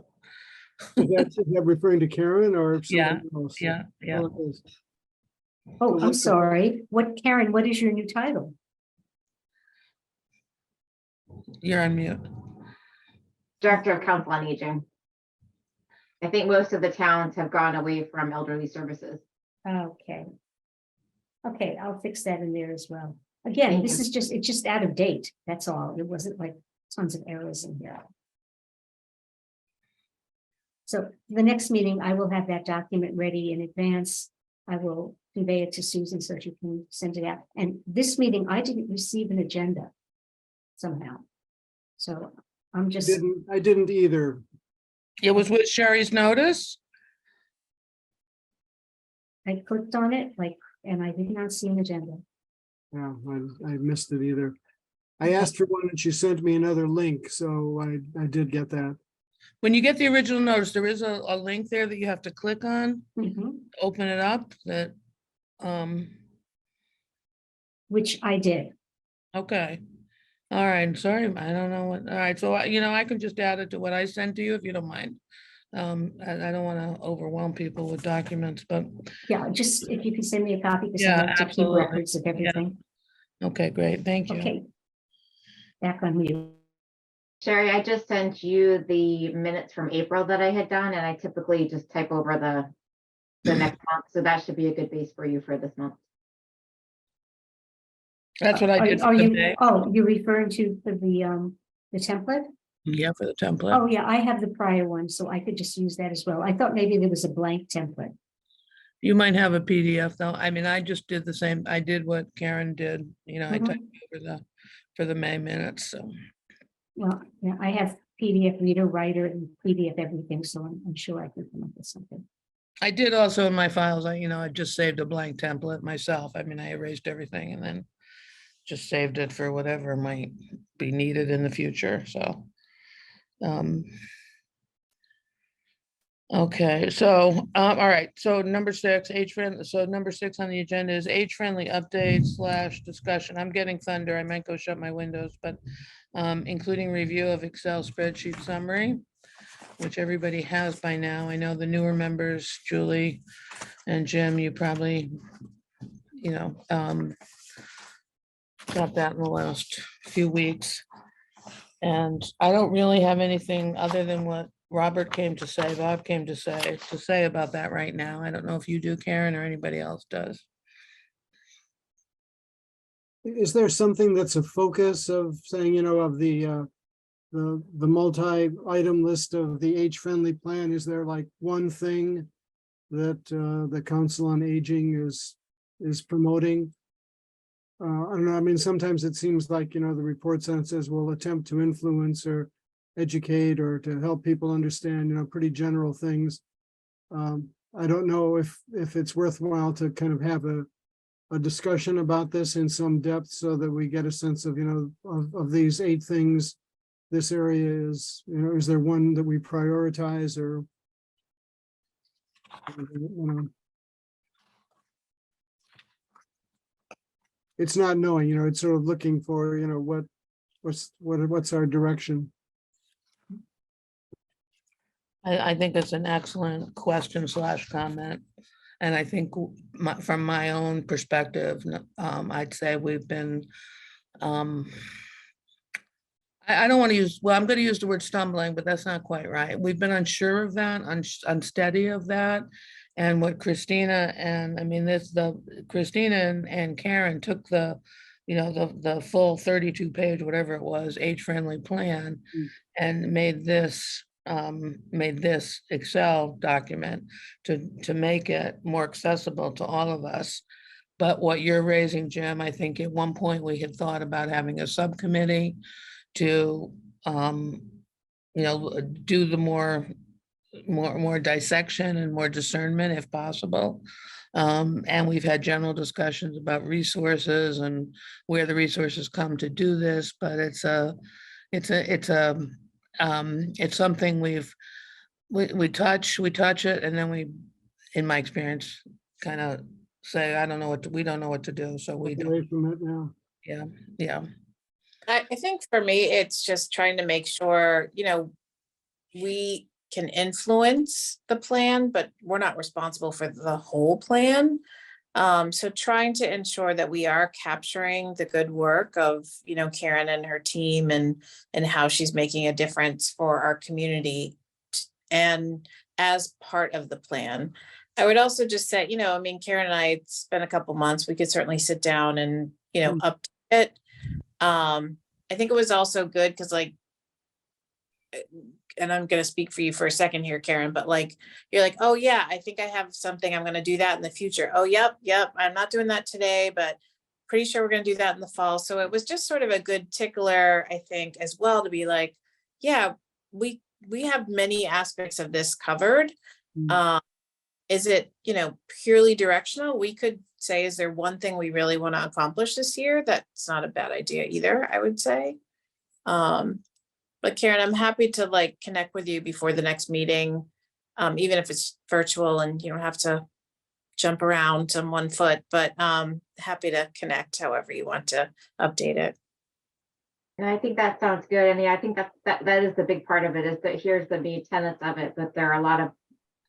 [SPEAKER 2] Is that referring to Karen or
[SPEAKER 1] Yeah,
[SPEAKER 2] someone else?
[SPEAKER 1] Yeah, yeah.
[SPEAKER 2] Oh, it is.
[SPEAKER 5] Oh, I'm
[SPEAKER 2] what's the-
[SPEAKER 5] sorry. Karen, what is your new title?
[SPEAKER 1] You're on mute.
[SPEAKER 6] Director of Council on Aging. I think most of the towns have gone away from elderly services.
[SPEAKER 5] Okay. Okay, I'll fix that in there as well. Again,
[SPEAKER 6] Thank
[SPEAKER 5] this
[SPEAKER 6] you.
[SPEAKER 5] is it's just out of date. That's all. It wasn't like tons of errors in here. So the next meeting, I will have that document ready in advance. I will convey it to Susan so she can send it out. And this meeting, I didn't receive an agenda somehow. So I'm just,
[SPEAKER 2] I didn't either.
[SPEAKER 1] It was with Sherry's notice.
[SPEAKER 5] I clicked on it and I did not see an agenda.
[SPEAKER 2] Yeah, I missed it either. I asked for one and she sent me another link, so I did get that.
[SPEAKER 1] When you get the original notice, there is a link there that you have to click on,
[SPEAKER 5] Mhm.
[SPEAKER 1] open it up,
[SPEAKER 5] Which I did.
[SPEAKER 1] okay. All right, sorry, I don't know what, all right, so, I can just add it to what I sent to you if you don't mind. I don't want to overwhelm people with documents, but,
[SPEAKER 5] Yeah, just if you can send me a copy, because I
[SPEAKER 1] Yeah,
[SPEAKER 5] like to keep
[SPEAKER 1] absolutely.
[SPEAKER 5] records of everything.
[SPEAKER 1] okay, great, thank you.
[SPEAKER 5] Okay. Back on mute.
[SPEAKER 6] Sherry, I just sent you the minutes from April that I had done, and I typically just type over the next month. So that should be a good base for you for this month.
[SPEAKER 1] That's what I did for the day.
[SPEAKER 5] You're referring to for the template?
[SPEAKER 1] Yeah, for the template.
[SPEAKER 5] Oh, yeah, I have the prior one, so I could just use that as well. I thought maybe there was a blank template.
[SPEAKER 1] You might have a PDF though. I mean, I just did the same. I did what Karen did, I
[SPEAKER 5] Mhm.
[SPEAKER 1] typed for the May minutes, so.
[SPEAKER 5] Well, yeah, I have PDF reader, writer, and PDF everything, so I'm sure I can come up with something.
[SPEAKER 1] I did also in my files, I just saved a blank template myself. I mean, I erased everything and then just saved it for whatever might be needed in the future, so. Okay, so, all right, so number 6, number 6 on the agenda is age-friendly update / discussion. I'm getting thunder. I might go shut my windows, but including review of Excel spreadsheet summary, which everybody has by now. I know the newer members, Julie and Jim, you probably, got that in the last few weeks. And I don't really have anything other than what Bob came to say about that right now. I don't know if you do, Karen, or anybody else does.
[SPEAKER 2] Is there something that's a focus of saying, of the multi-item list of the age-friendly plan? Is there like one thing that the Council on Aging is promoting? I don't know. I mean, sometimes it seems like, the report on it says we'll attempt to influence or educate or to help people understand, pretty general things. I don't know if it's worthwhile to kind of have a discussion about this in some depth so that we get a sense of, of these 8 things. This area is, is there one that we prioritize or? It's not knowing, it's sort of looking for, what's our direction?
[SPEAKER 1] I think it's an excellent question / comment. And I think from my own perspective, I'd say we've been, I don't want to use, well, I'm going to use the word stumbling, but that's not quite right. We've been unsure of that, unsteady of that. And what Christina and, I mean, Christina and Karen took the full 32-page, whatever it was, age-friendly plan and made this Excel document to make it more accessible to all of us. But what you're raising, Jim, I think at one point we had thought about having a subcommittee to do the more dissection and more discernment if possible. And we've had general discussions about resources and where the resources come to do this, but it's something we touch it, and then we, in my experience, kind of say, we don't know what to do, so we
[SPEAKER 2] Away
[SPEAKER 1] don't.
[SPEAKER 2] from it now.
[SPEAKER 1] Yeah.
[SPEAKER 7] I think for me, it's just trying to make sure, we can influence the plan, but we're not responsible for the whole plan. So trying to ensure that we are capturing the good work of, Karen and her team and how she's making a difference for our community. And as part of the plan, I would also just say, Karen and I spent a couple months, we could certainly sit down and, update it. I think it was also good because and I'm going to speak for you for a second here, Karen, but you're like, oh yeah, I think I have something, I'm going to do that in the future. Oh, yep. I'm not doing that today, but pretty sure we're going to do that in the fall. So it was just sort of a good tickler, I think, as well, to be like, yeah, we have many aspects of this covered. Is it, purely directional? We could say, is there one thing we really want to accomplish this year? That's not a bad idea either, I would say. But Karen, I'm happy to connect with you before the next meeting, even if it's virtual and you don't have to jump around on one foot, but happy to connect however you want to update it.
[SPEAKER 6] And I think that sounds good. And yeah, I think that is the big part of it, is that here's the main tenets of it, but there are a lot of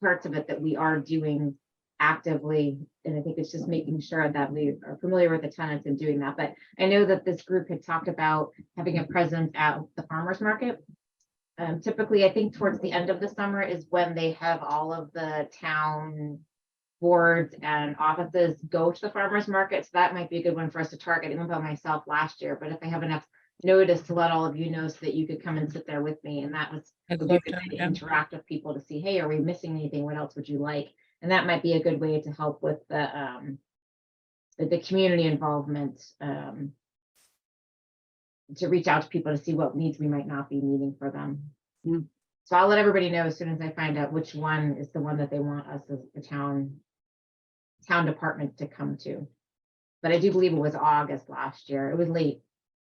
[SPEAKER 6] parts of it that we are doing actively. And I think it's just making sure that we are familiar with the tenets and doing that. But I know that this group had talked about having a presence at the farmers market. Typically, I think towards the end of the summer is when they have all of the town boards and offices go to the farmers market. So that might be a good one for us to target. I went by myself last year, but if I have enough notice to let all of you know so that you could come and sit there with me, and that was
[SPEAKER 1] I'd
[SPEAKER 6] would be a
[SPEAKER 1] love
[SPEAKER 6] good
[SPEAKER 1] to,
[SPEAKER 6] way to
[SPEAKER 1] yeah.
[SPEAKER 6] interact with people to see, hey, are we missing anything? What else would you like? And that might be a good way to help with the community involvement, to reach out to people to see what needs we might not be meeting for them. So I'll let everybody know as soon as I find out which one is the one that they want us as the town department to come to. But I do believe it was August last year. It was late.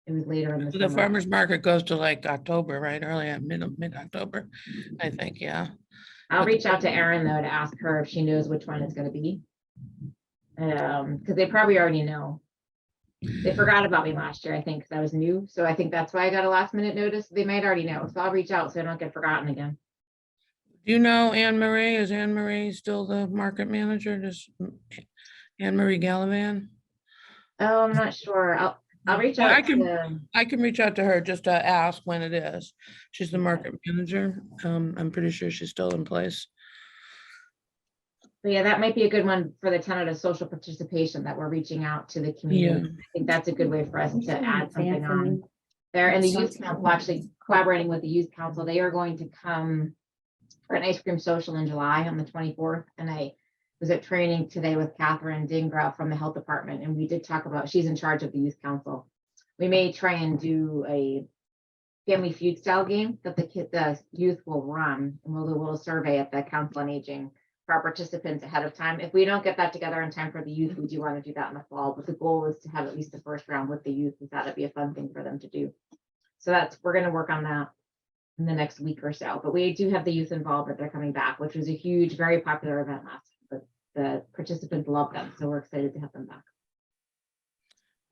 [SPEAKER 6] It was later in the
[SPEAKER 1] The
[SPEAKER 6] summer.
[SPEAKER 1] farmer's market goes to October, right? Early, mid-October, I think, yeah.
[SPEAKER 6] I'll reach out to Erin though to ask her if she knows which one it's going to be. Because they probably already know. They forgot about me last year, I think, because I was new. So I think that's why I got a last minute notice. They might already know. So I'll reach out so I don't get forgotten again.
[SPEAKER 1] Do you know Anne Marie? Is Anne Marie still the market manager? Does Anne Marie Gallivan?
[SPEAKER 6] Oh, I'm not sure. I'll reach
[SPEAKER 1] Well,
[SPEAKER 6] out
[SPEAKER 1] I can
[SPEAKER 6] to.
[SPEAKER 1] reach out to her just to ask when it is. She's the market manager. I'm pretty sure she's still in place.
[SPEAKER 6] But yeah, that might be a good one for the tenet of social participation, that we're reaching out to the community. I think that's a good way for us to add something on there. And the youth council, actually collaborating with the youth council, they are going to come for an ice cream social in July on the 24th. And I was at training today with Catherine Dingra from the health department. And we did talk about, she's in charge of the youth council. We may try and do a Family Feud style game that the youth will run. And we'll do a little survey at the Council on Aging for our participants ahead of time. If we don't get that together in time for the youth, we do want to do that in the fall, but the goal is to have at least the first round with the youth, and that'd be a fun thing for them to do. So we're going to work on that in the next week or so, but we do have the youth involvement. They're coming back, which was a huge, very popular event last time, but the participants love them. So we're excited to have them back.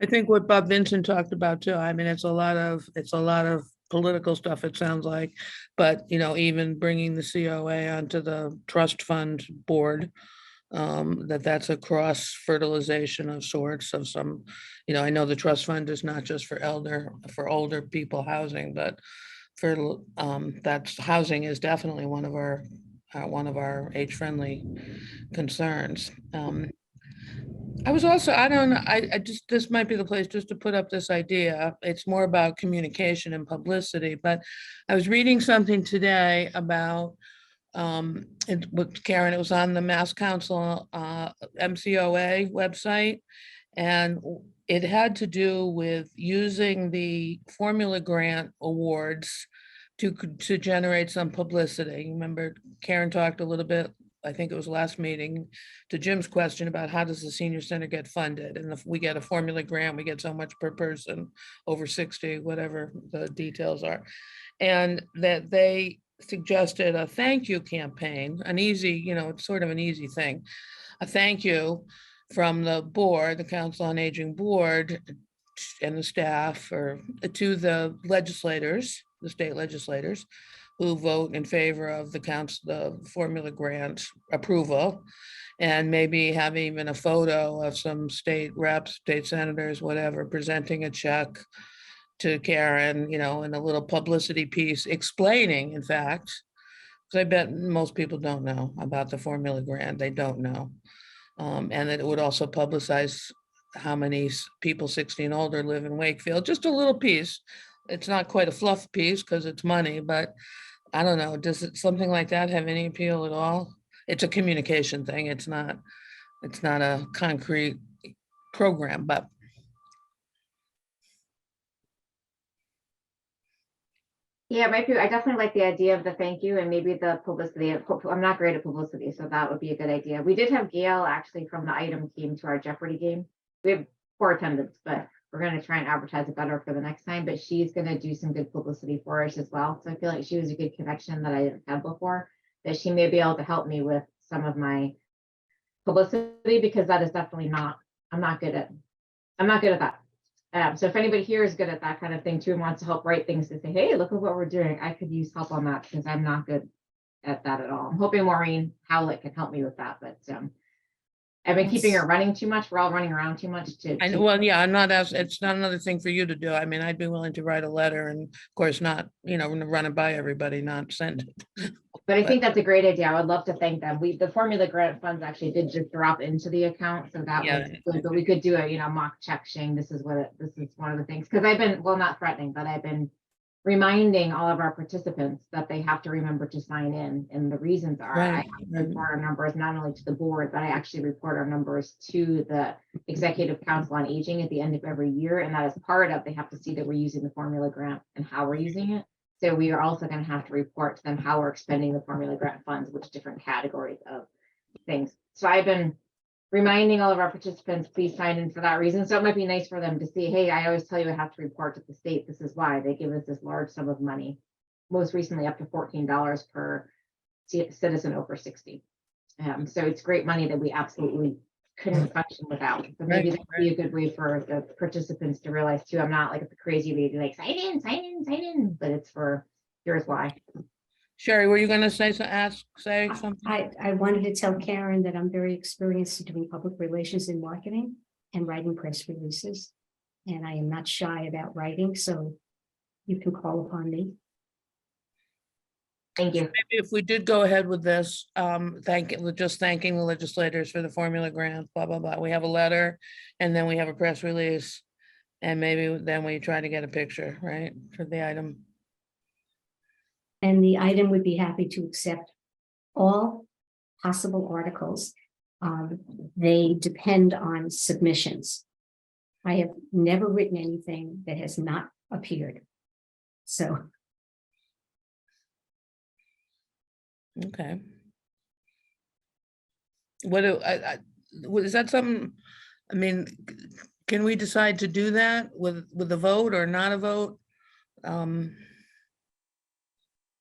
[SPEAKER 1] I think what Bob Vincent talked about too, I mean, it's a lot of political stuff, it sounds like. But, even bringing the COA onto the trust fund board, that's a cross fertilization of sorts of some, I know the trust fund is not just for older people housing, but that's housing is definitely one of our age-friendly concerns. I was also, I don't know, I just, this might be the place just to put up this idea. It's more about communication and publicity, but I was reading something today about, with Karen, it was on the Mass Council, MCOA website. And it had to do with using the formula grant awards to generate some publicity. Remember, Karen talked a little bit, I think it was last meeting, to Jim's question about how does the senior center get funded? And if we get a formula grant, we get so much per person over 60, whatever the details are. And that they suggested a thank you campaign, an easy, it's sort of an easy thing. A thank you from the board, the Council on Aging board and the staff, or to the legislators, the state legislators, who vote in favor of the formula grant approval, and maybe have even a photo of some state reps, state senators, whatever, presenting a check to Karen, in a little publicity piece explaining, in fact, because I bet most people don't know about the formula grant. They don't know. And that it would also publicize how many people 60 and older live in Wakefield, just a little piece. It's not quite a fluff piece because it's money, but I don't know, does something like that have any appeal at all? It's a communication thing. It's not a concrete program, but.
[SPEAKER 6] Yeah, it might be. I definitely like the idea of the thank you and maybe the publicity. I'm not great at publicity, so that would be a good idea. We did have Gail actually from the item team to our Jeopardy game. We have poor attendance, but we're going to try and advertise it better for the next time. But she's going to do some good publicity for us as well. So I feel like she was a good connection that I didn't have before, that she may be able to help me with some of my publicity, because that is definitely not, I'm not good at that. So if anybody here is good at that kind of thing too and wants to help write things to say, hey, look at what we're doing, I could use help on that, because I'm not good at that at all. I'm hoping Maureen Howlett can help me with that, but I've been keeping it running too much. We're all running around too much
[SPEAKER 1] Well, yeah, it's not another thing for you to do. I mean, I'd be willing to write a letter and of course not, run it by everybody, not send it.
[SPEAKER 6] But I think that's a great idea. I would love to thank them. The formula grant funds actually did just drop into the account, so that was good. But we could do a mock check saying this is one of the things, because I've been, well, not threatening, but I've been reminding all of our participants that they have to remember to sign in, and the reasons are I have to report our numbers not only to the board, but I actually report our numbers to the Executive Council on Aging at the end of every year, and that is part of, they have to see that we're using the formula grant and how we're using it. So we are also going to have to report to them how we're expending the formula grant funds, which different categories of things. So I've been reminding all of our participants, please sign in for that reason. So it might be nice for them to see, hey, I always tell you I have to report to the state. This is why they give us this large sum of money, most recently up to $14 per citizen over 60. So it's great money that we absolutely couldn't function without. So maybe that would be a good way for the participants to realize too, I'm not like a crazy lady, like sign in, but it's for, here's why.
[SPEAKER 1] Sherry, were you going to say something?
[SPEAKER 5] I wanted to tell Karen that I'm very experienced in doing public relations and marketing and writing press releases. And I am not shy about writing, so you can call upon me.
[SPEAKER 6] Thank you.
[SPEAKER 1] Maybe if we did go ahead with this, just thanking the legislators for the formula grant, blah, blah, blah. We have a letter and then we have a press release. And maybe then we try to get a picture, right, for the item.
[SPEAKER 5] And the item would be happy to accept all possible articles. They depend on submissions. I have never written anything that has not appeared. So.
[SPEAKER 1] Okay. what do is that something, I mean, can we decide to do that with a vote or not a vote?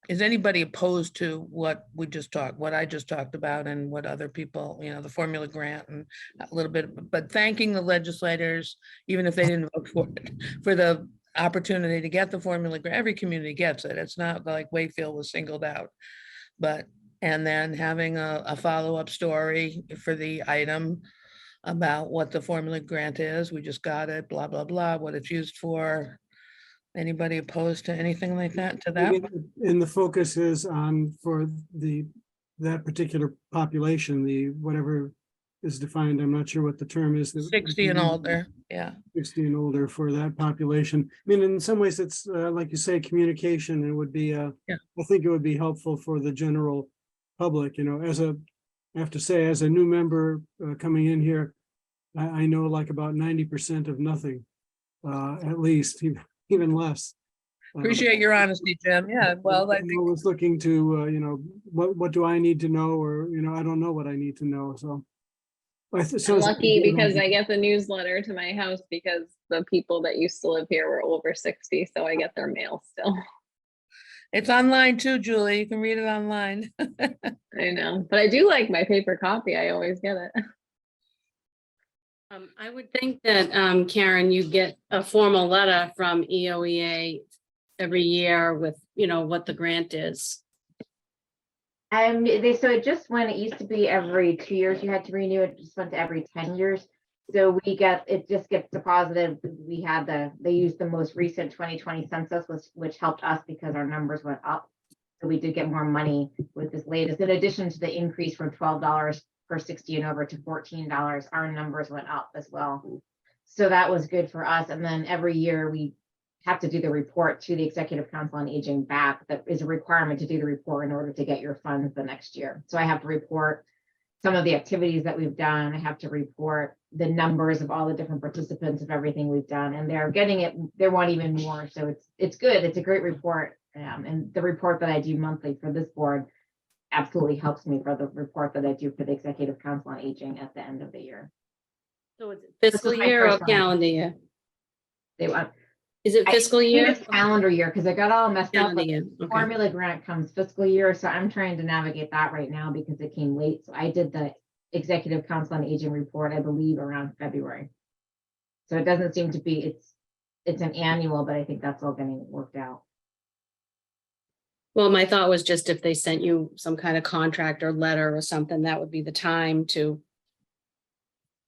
[SPEAKER 1] Is anybody opposed to what I just talked about and what other people, the formula grant and a little bit, but thanking the legislators, even if they didn't vote for it, for the opportunity to get the formula grant. Every community gets it. It's not like Wakefield was singled out. But, and then having a follow-up story for the item about what the formula grant is. We just got it, blah, blah, blah, what it's used for. Anybody opposed to anything like that, to that?
[SPEAKER 2] And the focus is on for that particular population, the whatever is defined, I'm not sure what the term is.
[SPEAKER 1] 60 and older, yeah.
[SPEAKER 2] 60 and older for that population. I mean, in some ways, it's like you say, communication. It would be, I think it would be helpful for the general public, I have to say, as a new member coming in here, I know like about 90% of nothing, at least, even less.
[SPEAKER 1] Appreciate your honesty, Jim. Yeah, well, I
[SPEAKER 2] I'm
[SPEAKER 1] think
[SPEAKER 2] always looking to, what do I need to know, or, I don't know what I need to know, so.
[SPEAKER 8] I'm lucky because I get the newsletter to my house because the people that used to live here were over 60, so I get their mail still.
[SPEAKER 1] it's online too, Julie. You can read it online.
[SPEAKER 8] I know, but I do like my paper copy. I always get it.
[SPEAKER 3] I would think that, Karen, you get a formal letter from EOEA every year with, what the grant is.
[SPEAKER 6] So it just went, it used to be every 2 years you had to renew it, just went to every 10 years. So it just gets deposited. They used the most recent 2020 census, which helped us because our numbers went up. So we did get more money with this latest, in addition to the increase from $12 per 60 and over to $14, our numbers went up as well. So that was good for us. And then every year we have to do the report to the Executive Council on Aging back. That is a requirement to do the report in order to get your funds the next year. So I have to report some of the activities that we've done. I have to report the numbers of all the different participants of everything we've done, and they're getting it. They want even more. So it's good. It's a great report. And the report that I do monthly for this board absolutely helps me for the report that I do for the Executive Council on Aging at the end of the year.
[SPEAKER 3] So it's fiscal
[SPEAKER 6] This is my
[SPEAKER 3] year or
[SPEAKER 6] first one.
[SPEAKER 3] calendar year?
[SPEAKER 6] They want
[SPEAKER 3] Is it fiscal year?
[SPEAKER 6] it's calendar year because I got all messed up.
[SPEAKER 3] Calendar
[SPEAKER 6] But
[SPEAKER 3] year, okay.
[SPEAKER 6] formula grant comes fiscal year, so I'm trying to navigate that right now because it came late. So I did the Executive Council on Aging report, I believe, around February. So it doesn't seem to be, it's an annual, but I think that's all getting worked out.
[SPEAKER 3] Well, my thought was just if they sent you some kind of contract or letter or something, that would be the time to.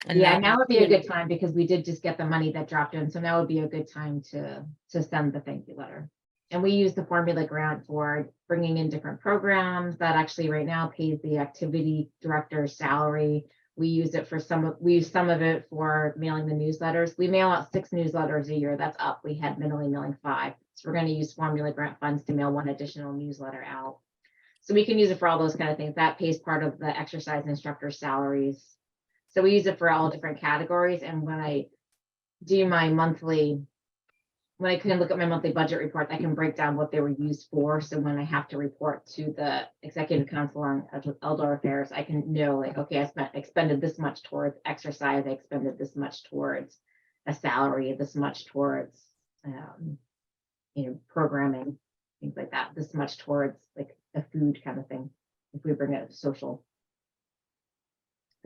[SPEAKER 1] And
[SPEAKER 6] Yeah, now would be a good time because we did just get the money that dropped in. So now would be a good time to send the thank you letter. And we use the formula grant for bringing in different programs that actually right now pays the activity director's salary. We use it for we use some of it for mailing the newsletters. We mail out 6 newsletters a year. That's up. We had minimally mailing 5. So we're going to use formula grant funds to mail 1 additional newsletter out. So we can use it for all those kind of things. That pays part of the exercise instructor salaries. So we use it for all different categories. And when I do my monthly, when I can look at my monthly budget report, I can break down what they were used for. So when I have to report to the Executive Council on Elder Affairs, I can know like, okay, I expended this much towards exercise. I expended this much towards a salary, this much towards, programming, things like that, this much towards like a food kind of thing. If we bring a social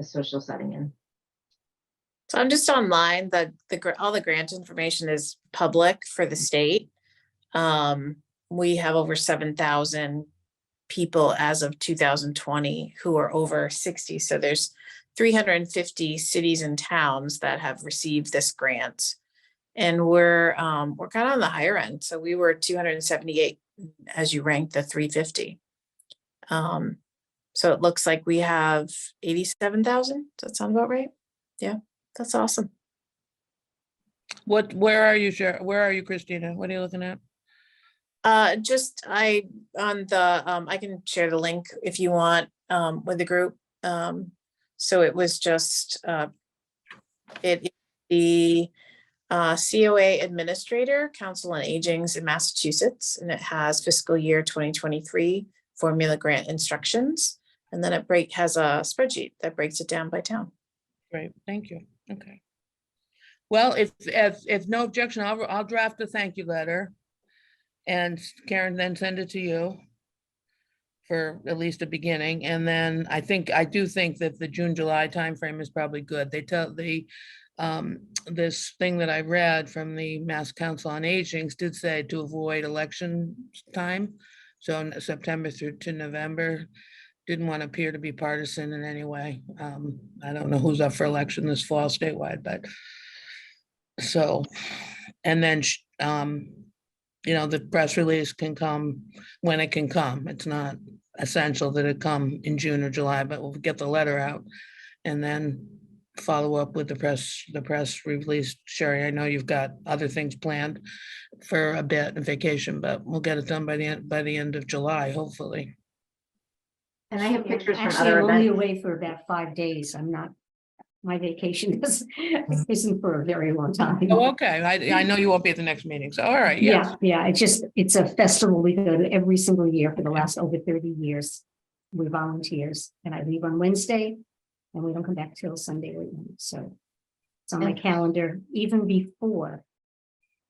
[SPEAKER 6] setting in.
[SPEAKER 7] So I'm just online, all the grant information is public for the state. We have over 7,000 people as of 2020 who are over 60. So there's 350 cities and towns that have received this grant. And we're kind of on the higher end. So we were 278 as you ranked the 350. So it looks like we have 87,000. Does that sound about right? Yeah, that's awesome.
[SPEAKER 1] where are you, where are you, Christina? What are you looking at?
[SPEAKER 7] I can share the link if you want with the group. So it was just it is the COA Administrator, Council on Aging's in Massachusetts, and it has fiscal year 2023 formula grant instructions. And then has a spreadsheet that breaks it down by town.
[SPEAKER 1] Great, thank you. Okay. Well, if no objection, I'll draft a thank you letter. And Karen, then send it to you for at least a beginning. And then I do think that the June, July timeframe is probably good. This thing that I read from the Mass Council on Aging did say to avoid election time. So September through to November, didn't want to appear to be partisan in any way. I don't know who's up for election this fall statewide, but so, and then, the press release can come when it can come. It's not essential that it come in June or July, but we'll get the letter out and then follow up with the press release. Sherry, I know you've got other things planned for a bit of vacation, but we'll get it done by the end of July, hopefully.
[SPEAKER 6] And I have
[SPEAKER 5] Yeah,
[SPEAKER 6] pictures from
[SPEAKER 5] actually,
[SPEAKER 6] other
[SPEAKER 5] I'm only
[SPEAKER 6] events.
[SPEAKER 5] away for about 5 days. I'm not, my vacation isn't for a very long time.
[SPEAKER 1] Oh, okay. I know you won't be at the next meeting. So, all right. Yes.
[SPEAKER 5] Yeah, it's a festival we go to every single year for the last over 30 years. We're volunteers, and I leave on Wednesday and we don't come back till Sunday evening. So it's on my
[SPEAKER 6] And-
[SPEAKER 5] calendar even before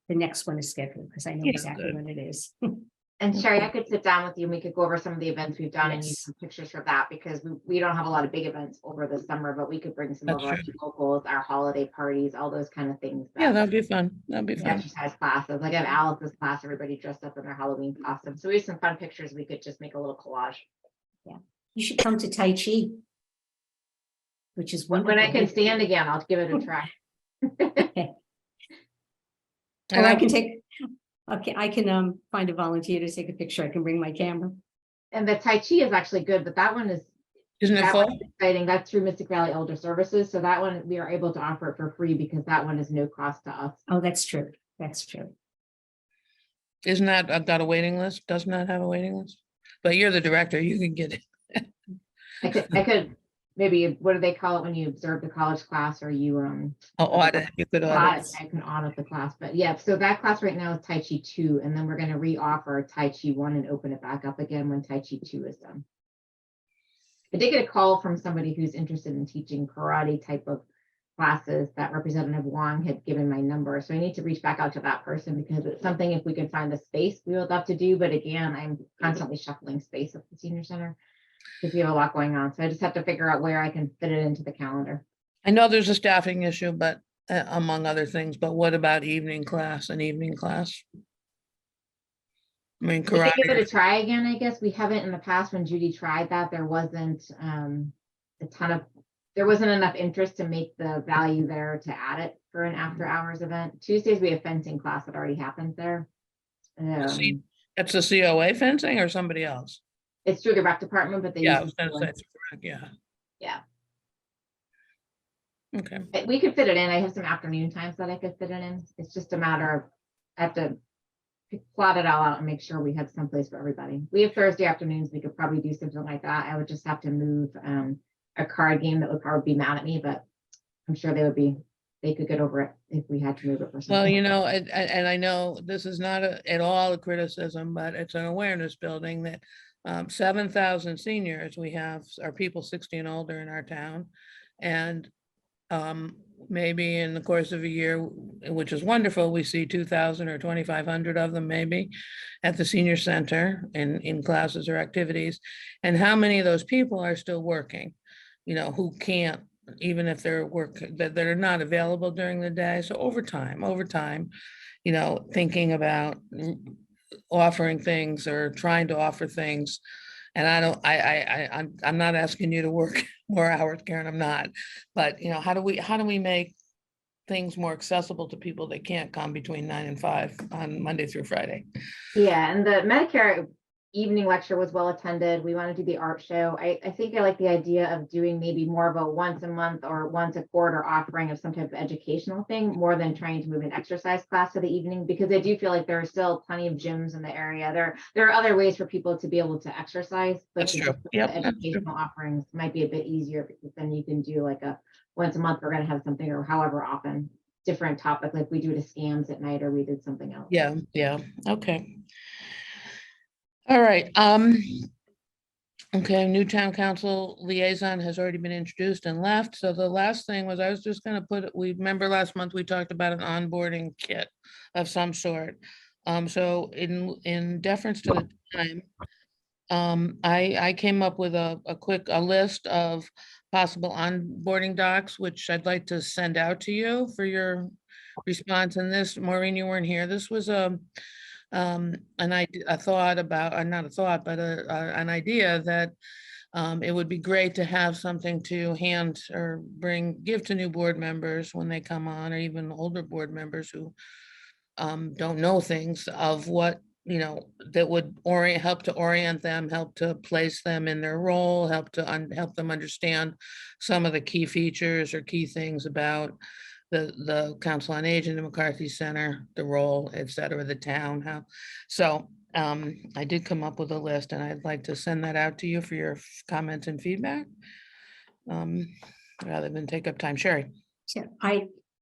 [SPEAKER 5] the next one is scheduled, because I know
[SPEAKER 1] Yeah,
[SPEAKER 5] exactly
[SPEAKER 1] good.
[SPEAKER 5] when it is.
[SPEAKER 6] And Sherry, I could sit down with you and we could go over some of the events we've done and use
[SPEAKER 5] Yes.
[SPEAKER 6] some pictures for that, because we don't have a lot of big events over the summer, but we could bring some of
[SPEAKER 1] That's
[SPEAKER 6] our
[SPEAKER 1] true.
[SPEAKER 6] locals, our holiday parties, all those kind of things.
[SPEAKER 1] Yeah,
[SPEAKER 6] that-
[SPEAKER 1] that'd be fun. That'd be fun.
[SPEAKER 6] exercise classes, like I have Alice's class, everybody dressed up in their Halloween costume. So we have some fun pictures. We could just make a little collage.
[SPEAKER 5] You should come to Tai Chi, which is
[SPEAKER 6] When
[SPEAKER 5] wonderful.
[SPEAKER 6] I can stand again, I'll give it a try.
[SPEAKER 1] And
[SPEAKER 5] Or I
[SPEAKER 1] I
[SPEAKER 5] can take, okay, I can find a volunteer to take a picture. I can bring my camera.
[SPEAKER 6] And the Tai Chi is actually good, but that one is
[SPEAKER 1] Isn't it
[SPEAKER 6] that
[SPEAKER 1] full?
[SPEAKER 6] one's exciting. That's through Mystic Valley Elder Services. So that one we are able to offer it for free because that one is no cost to us.
[SPEAKER 5] Oh, that's true. That's true.
[SPEAKER 1] Isn't that got a waiting list? Does not have a waiting list? But you're the director. You can get it.
[SPEAKER 6] I could maybe, what do they call it when you observe the college class or you
[SPEAKER 1] Audit. You could audit.
[SPEAKER 6] audit? I can audit the class, but yeah, so that class right now is Tai Chi 2, and then we're going to re-offer Tai Chi 1 and open it back up again when Tai Chi 2 is done. I did get a call from somebody who's interested in teaching karate type of classes that Representative Wong had given my number. So I need to reach back out to that person because it's something, if we can find the space, we would love to do. But again, I'm constantly shuffling space at the senior center because we have a lot going on. So I just have to figure out where I can fit it into the calendar.
[SPEAKER 1] I know there's a staffing issue, but among other things, but what about an evening class? I mean,
[SPEAKER 6] We could give it a
[SPEAKER 1] karate.
[SPEAKER 6] try again, I guess. We haven't in the past. When Judy tried that, there wasn't there wasn't enough interest to make the value there to add it for an after hours event. Tuesdays, we have fencing class that already happens there.
[SPEAKER 1] See, It's the COA fencing or somebody else?
[SPEAKER 6] It's through the rec department, but they
[SPEAKER 1] Yeah, I
[SPEAKER 6] use
[SPEAKER 1] was gonna
[SPEAKER 6] the
[SPEAKER 1] say, it's correct, yeah.
[SPEAKER 6] Yeah.
[SPEAKER 1] Okay,
[SPEAKER 6] We could fit it in. I have some afternoon times that I could fit it in. It's just a matter of, I have to plot it all out and make sure we have someplace for everybody. We have Thursday afternoons. We could probably do something like that. I would just have to move a card game that would probably be mad at me, but I'm sure they could get over it if we had to move it for
[SPEAKER 1] well,
[SPEAKER 6] something.
[SPEAKER 1] and I know this is not at all a criticism, but it's an awareness building that 7,000 seniors we have are people 60 and older in our town. And maybe in the course of a year, which is wonderful, we see 2,000 or 2,500 of them maybe at the senior center in classes or activities. And how many of those people are still working, who can't, even if they're that are not available during the day. So overtime, thinking about offering things or trying to offer things. And I'm not asking you to work more hours, Karen, I'm not. But, how do we make things more accessible to people that can't come between 9 and 5 on Monday through Friday?
[SPEAKER 6] Yeah, and the Medicare evening lecture was well attended. We want to do the art show. I think I like the idea of doing maybe more of a once a month or once a quarter offering of some type of educational thing, more than trying to move an exercise class to the evening, because I do feel like there are still plenty of gyms in the area. There are other ways for people to be able to exercise, but
[SPEAKER 1] That's true.
[SPEAKER 6] the
[SPEAKER 1] Yep, that's true.
[SPEAKER 6] educational offerings might be a bit easier because then you can do like a once a month, we're going to have something, or however often, different topic, like we do to scams at night, or we did something else.
[SPEAKER 1] Yeah, okay. All right, Okay, new town council liaison has already been introduced and left. So the last thing was, I was just gonna put, we remember last month, we talked about an onboarding kit of some sort. So in deference to the time, I came up with a list of possible onboarding docs, which I'd like to send out to you for your response. And this, Maureen, you weren't here. This was a thought about, not a thought, but an idea that it would be great to have something to hand or give to new board members when they come on, or even older board members who don't know things of what, that would help to orient them, help to place them in their role, help help them understand some of the key features or key things about the Council on Aging, the McCarthy Center, the role, et cetera, the town, how. So I did come up with a list, and I'd like to send that out to you for your comments and feedback. Rather than take up time. Sherry.
[SPEAKER 5] So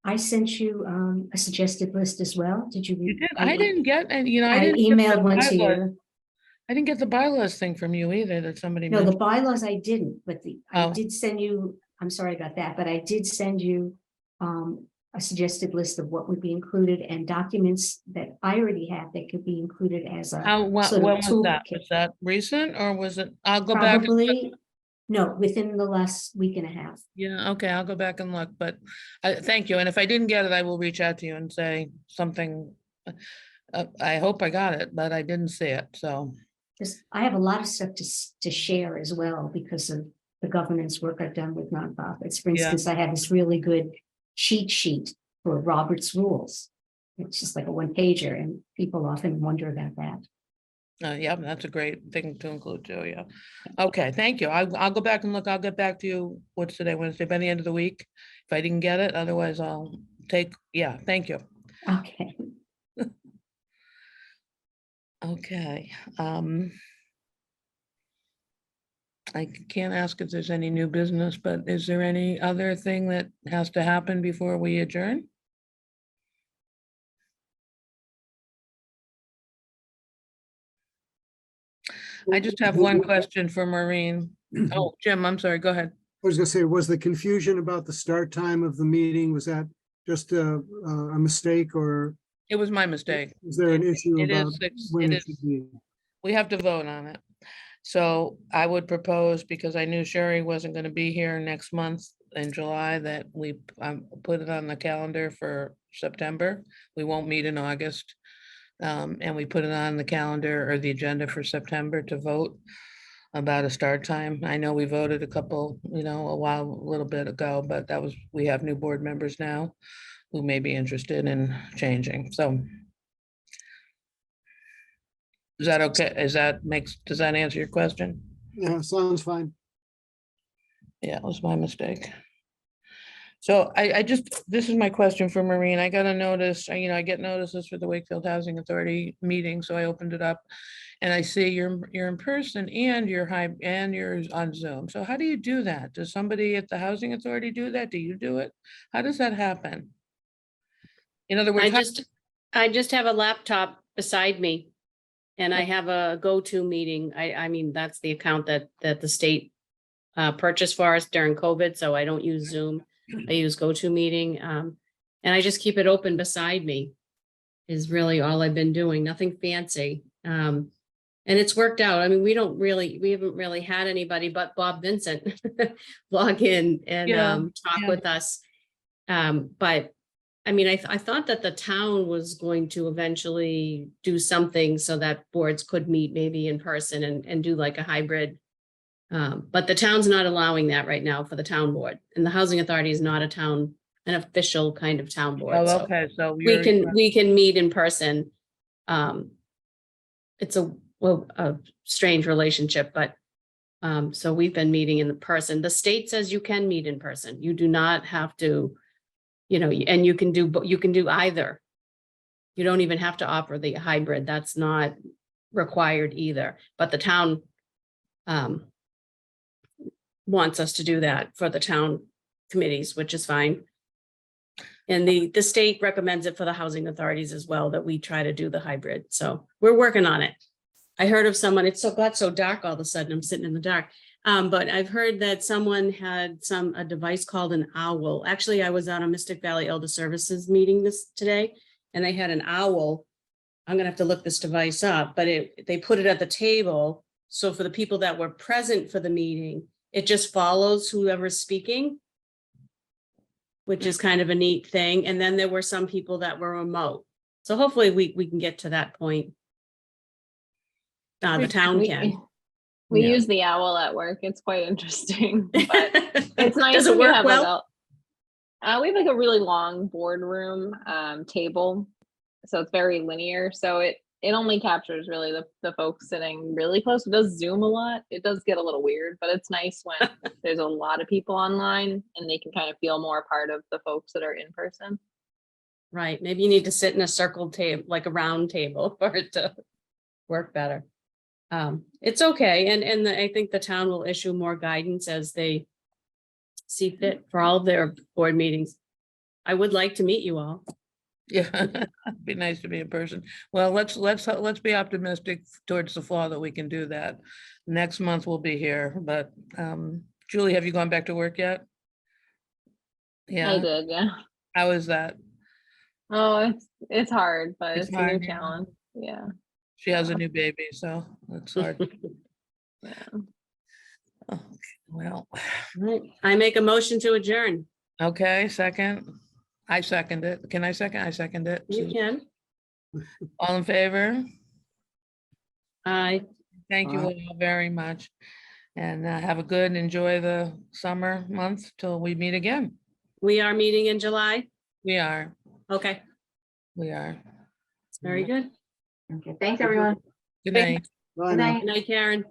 [SPEAKER 5] I sent you a suggested list as well. Did you?
[SPEAKER 1] You did. I didn't get, and I
[SPEAKER 5] I
[SPEAKER 1] didn't. get the
[SPEAKER 5] emailed one to
[SPEAKER 1] bylaws.
[SPEAKER 5] you.
[SPEAKER 1] I didn't get the bylaws thing from you either, that somebody
[SPEAKER 5] No, the
[SPEAKER 1] mentioned.
[SPEAKER 5] bylaws I didn't, but I
[SPEAKER 1] Oh.
[SPEAKER 5] did send you, I'm sorry about that, but I did send you a suggested list of what would be included and documents that I already have that could be included as a
[SPEAKER 1] How, when
[SPEAKER 5] sort of
[SPEAKER 1] was that?
[SPEAKER 5] toolkit.
[SPEAKER 1] Was that recent, or was it, I'll go back. and look.
[SPEAKER 5] Probably, no, within the last week and a half.
[SPEAKER 1] Yeah, okay, I'll go back and look, but thank you. And if I didn't get it, I will reach out to you and say something. I hope I got it, but I didn't see it, so.
[SPEAKER 5] Because I have a lot of stuff to share as well because of the governance work I've done with nonprofits. For
[SPEAKER 1] Yeah.
[SPEAKER 5] instance, I have this really good cheat sheet for Robert's rules. It's just like a one pager, and people often wonder about that.
[SPEAKER 1] Yeah, that's a great thing to include too, yeah. Okay, thank you. I'll go back and look. I'll get back to you, what's today, Wednesday, by the end of the week. If I didn't get it, otherwise I'll yeah, thank you.
[SPEAKER 5] Okay.
[SPEAKER 1] Okay. I can't ask if there's any new business, but is there any other thing that has to happen before we adjourn? I just have one question for Maureen. Oh, Jim, I'm sorry, go ahead.
[SPEAKER 2] I was gonna say, was the confusion about the start time of the meeting, was that just a mistake, or
[SPEAKER 1] It was my mistake.
[SPEAKER 2] is there an issue
[SPEAKER 1] It is
[SPEAKER 2] about
[SPEAKER 1] six-
[SPEAKER 2] when
[SPEAKER 1] it
[SPEAKER 2] it should be?
[SPEAKER 1] We have to vote on it. So I would propose, because I knew Sherry wasn't going to be here next month in July, that we put it on the calendar for September. We won't meet in August. And we put it on the calendar or the agenda for September to vote about a start time. I know we voted a little bit ago, but we have new board members now who may be interested in changing. So is that okay? Does that answer your question?
[SPEAKER 2] Yeah, sounds fine.
[SPEAKER 1] Yeah, it was my mistake. So this is my question for Maureen. I got a notice, I get notices for the Wakefield Housing Authority meeting, so I opened it up. And I see you're in person and you're on Zoom. So how do you do that? Does somebody at the Housing Authority do that? Do you do it? How does that happen? In other words,
[SPEAKER 3] I just have a laptop beside me. And I have a go-to meeting. I mean, that's the account that the state purchased for us during COVID, so I don't use Zoom. I use go-to meeting. And I just keep it open beside me is really all I've been doing, nothing fancy. And it's worked out. I mean, we haven't really had anybody but Bob Vincent log in and talk with us. But I mean, I thought that the town was going to eventually do something so that boards could meet maybe in person and do like a hybrid. But the town's not allowing that right now for the town board, and the Housing Authority is not an official kind of town board.
[SPEAKER 1] Oh,
[SPEAKER 3] So
[SPEAKER 1] okay, so
[SPEAKER 3] we can meet in person. It's a strange relationship, but so we've been meeting in person. The state says you can meet in person. You do not have to. And you can do either. You don't even have to offer the hybrid. That's not required either. But the town wants us to do that for the town committees, which is fine. And the state recommends it for the housing authorities as well, that we try to do the hybrid. So we're working on it. I heard of someone, it's got so dark all of a sudden, I'm sitting in the dark. But I've heard that someone had a device called an owl. Actually, I was at a Mystic Valley Elder Services meeting today, and they had an owl. I'm gonna have to look this device up, but they put it at the table. So for the people that were present for the meeting, it just follows whoever's speaking, which is kind of a neat thing. And then there were some people that were remote. So hopefully we can get to that point. The town
[SPEAKER 8] We-
[SPEAKER 3] can.
[SPEAKER 8] We
[SPEAKER 1] Yeah.
[SPEAKER 8] use the owl at work. It's quite interesting, but it's nice.
[SPEAKER 3] Does it
[SPEAKER 8] when you
[SPEAKER 3] work
[SPEAKER 8] have,
[SPEAKER 3] well?
[SPEAKER 8] we have like a really long boardroom table, so it's very linear. So it only captures really the folks sitting really close. It does zoom a lot. It does get a little weird, but it's nice when there's a lot of people online and they can kind of feel more a part of the folks that are in person.
[SPEAKER 3] Right, maybe you need to sit in a circled table, like a round table for it to work better. It's okay, and I think the town will issue more guidance as they see fit for all of their board meetings. I would like to meet you all.
[SPEAKER 1] Yeah, it'd be nice to be in person. Well, let's be optimistic towards the fall that we can do that. Next month we'll be here, but Julie, have you gone back to work yet?
[SPEAKER 8] I
[SPEAKER 1] Yeah,
[SPEAKER 8] did, yeah.
[SPEAKER 1] how is that?
[SPEAKER 8] Oh, it's hard, but
[SPEAKER 1] It's
[SPEAKER 8] it's a new
[SPEAKER 1] hard, yeah.
[SPEAKER 8] challenge. Yeah.
[SPEAKER 1] She has a new baby, so it's hard.
[SPEAKER 8] Yeah.
[SPEAKER 1] Oh, well,
[SPEAKER 3] Right, I make a motion to adjourn.
[SPEAKER 1] okay, second. I second it. Can I second? I second it.
[SPEAKER 3] You can.
[SPEAKER 1] All in favor?
[SPEAKER 3] I
[SPEAKER 1] Thank you all very much. And have a good, enjoy the summer month till we meet again.
[SPEAKER 3] We are meeting in July.
[SPEAKER 1] We are,
[SPEAKER 3] Okay,
[SPEAKER 1] we are.
[SPEAKER 3] very good.
[SPEAKER 6] Okay, thanks, everyone.
[SPEAKER 1] Good
[SPEAKER 3] Thank-
[SPEAKER 1] night.
[SPEAKER 2] Bye
[SPEAKER 6] Good
[SPEAKER 2] now.
[SPEAKER 6] night.
[SPEAKER 3] Good night, Karen.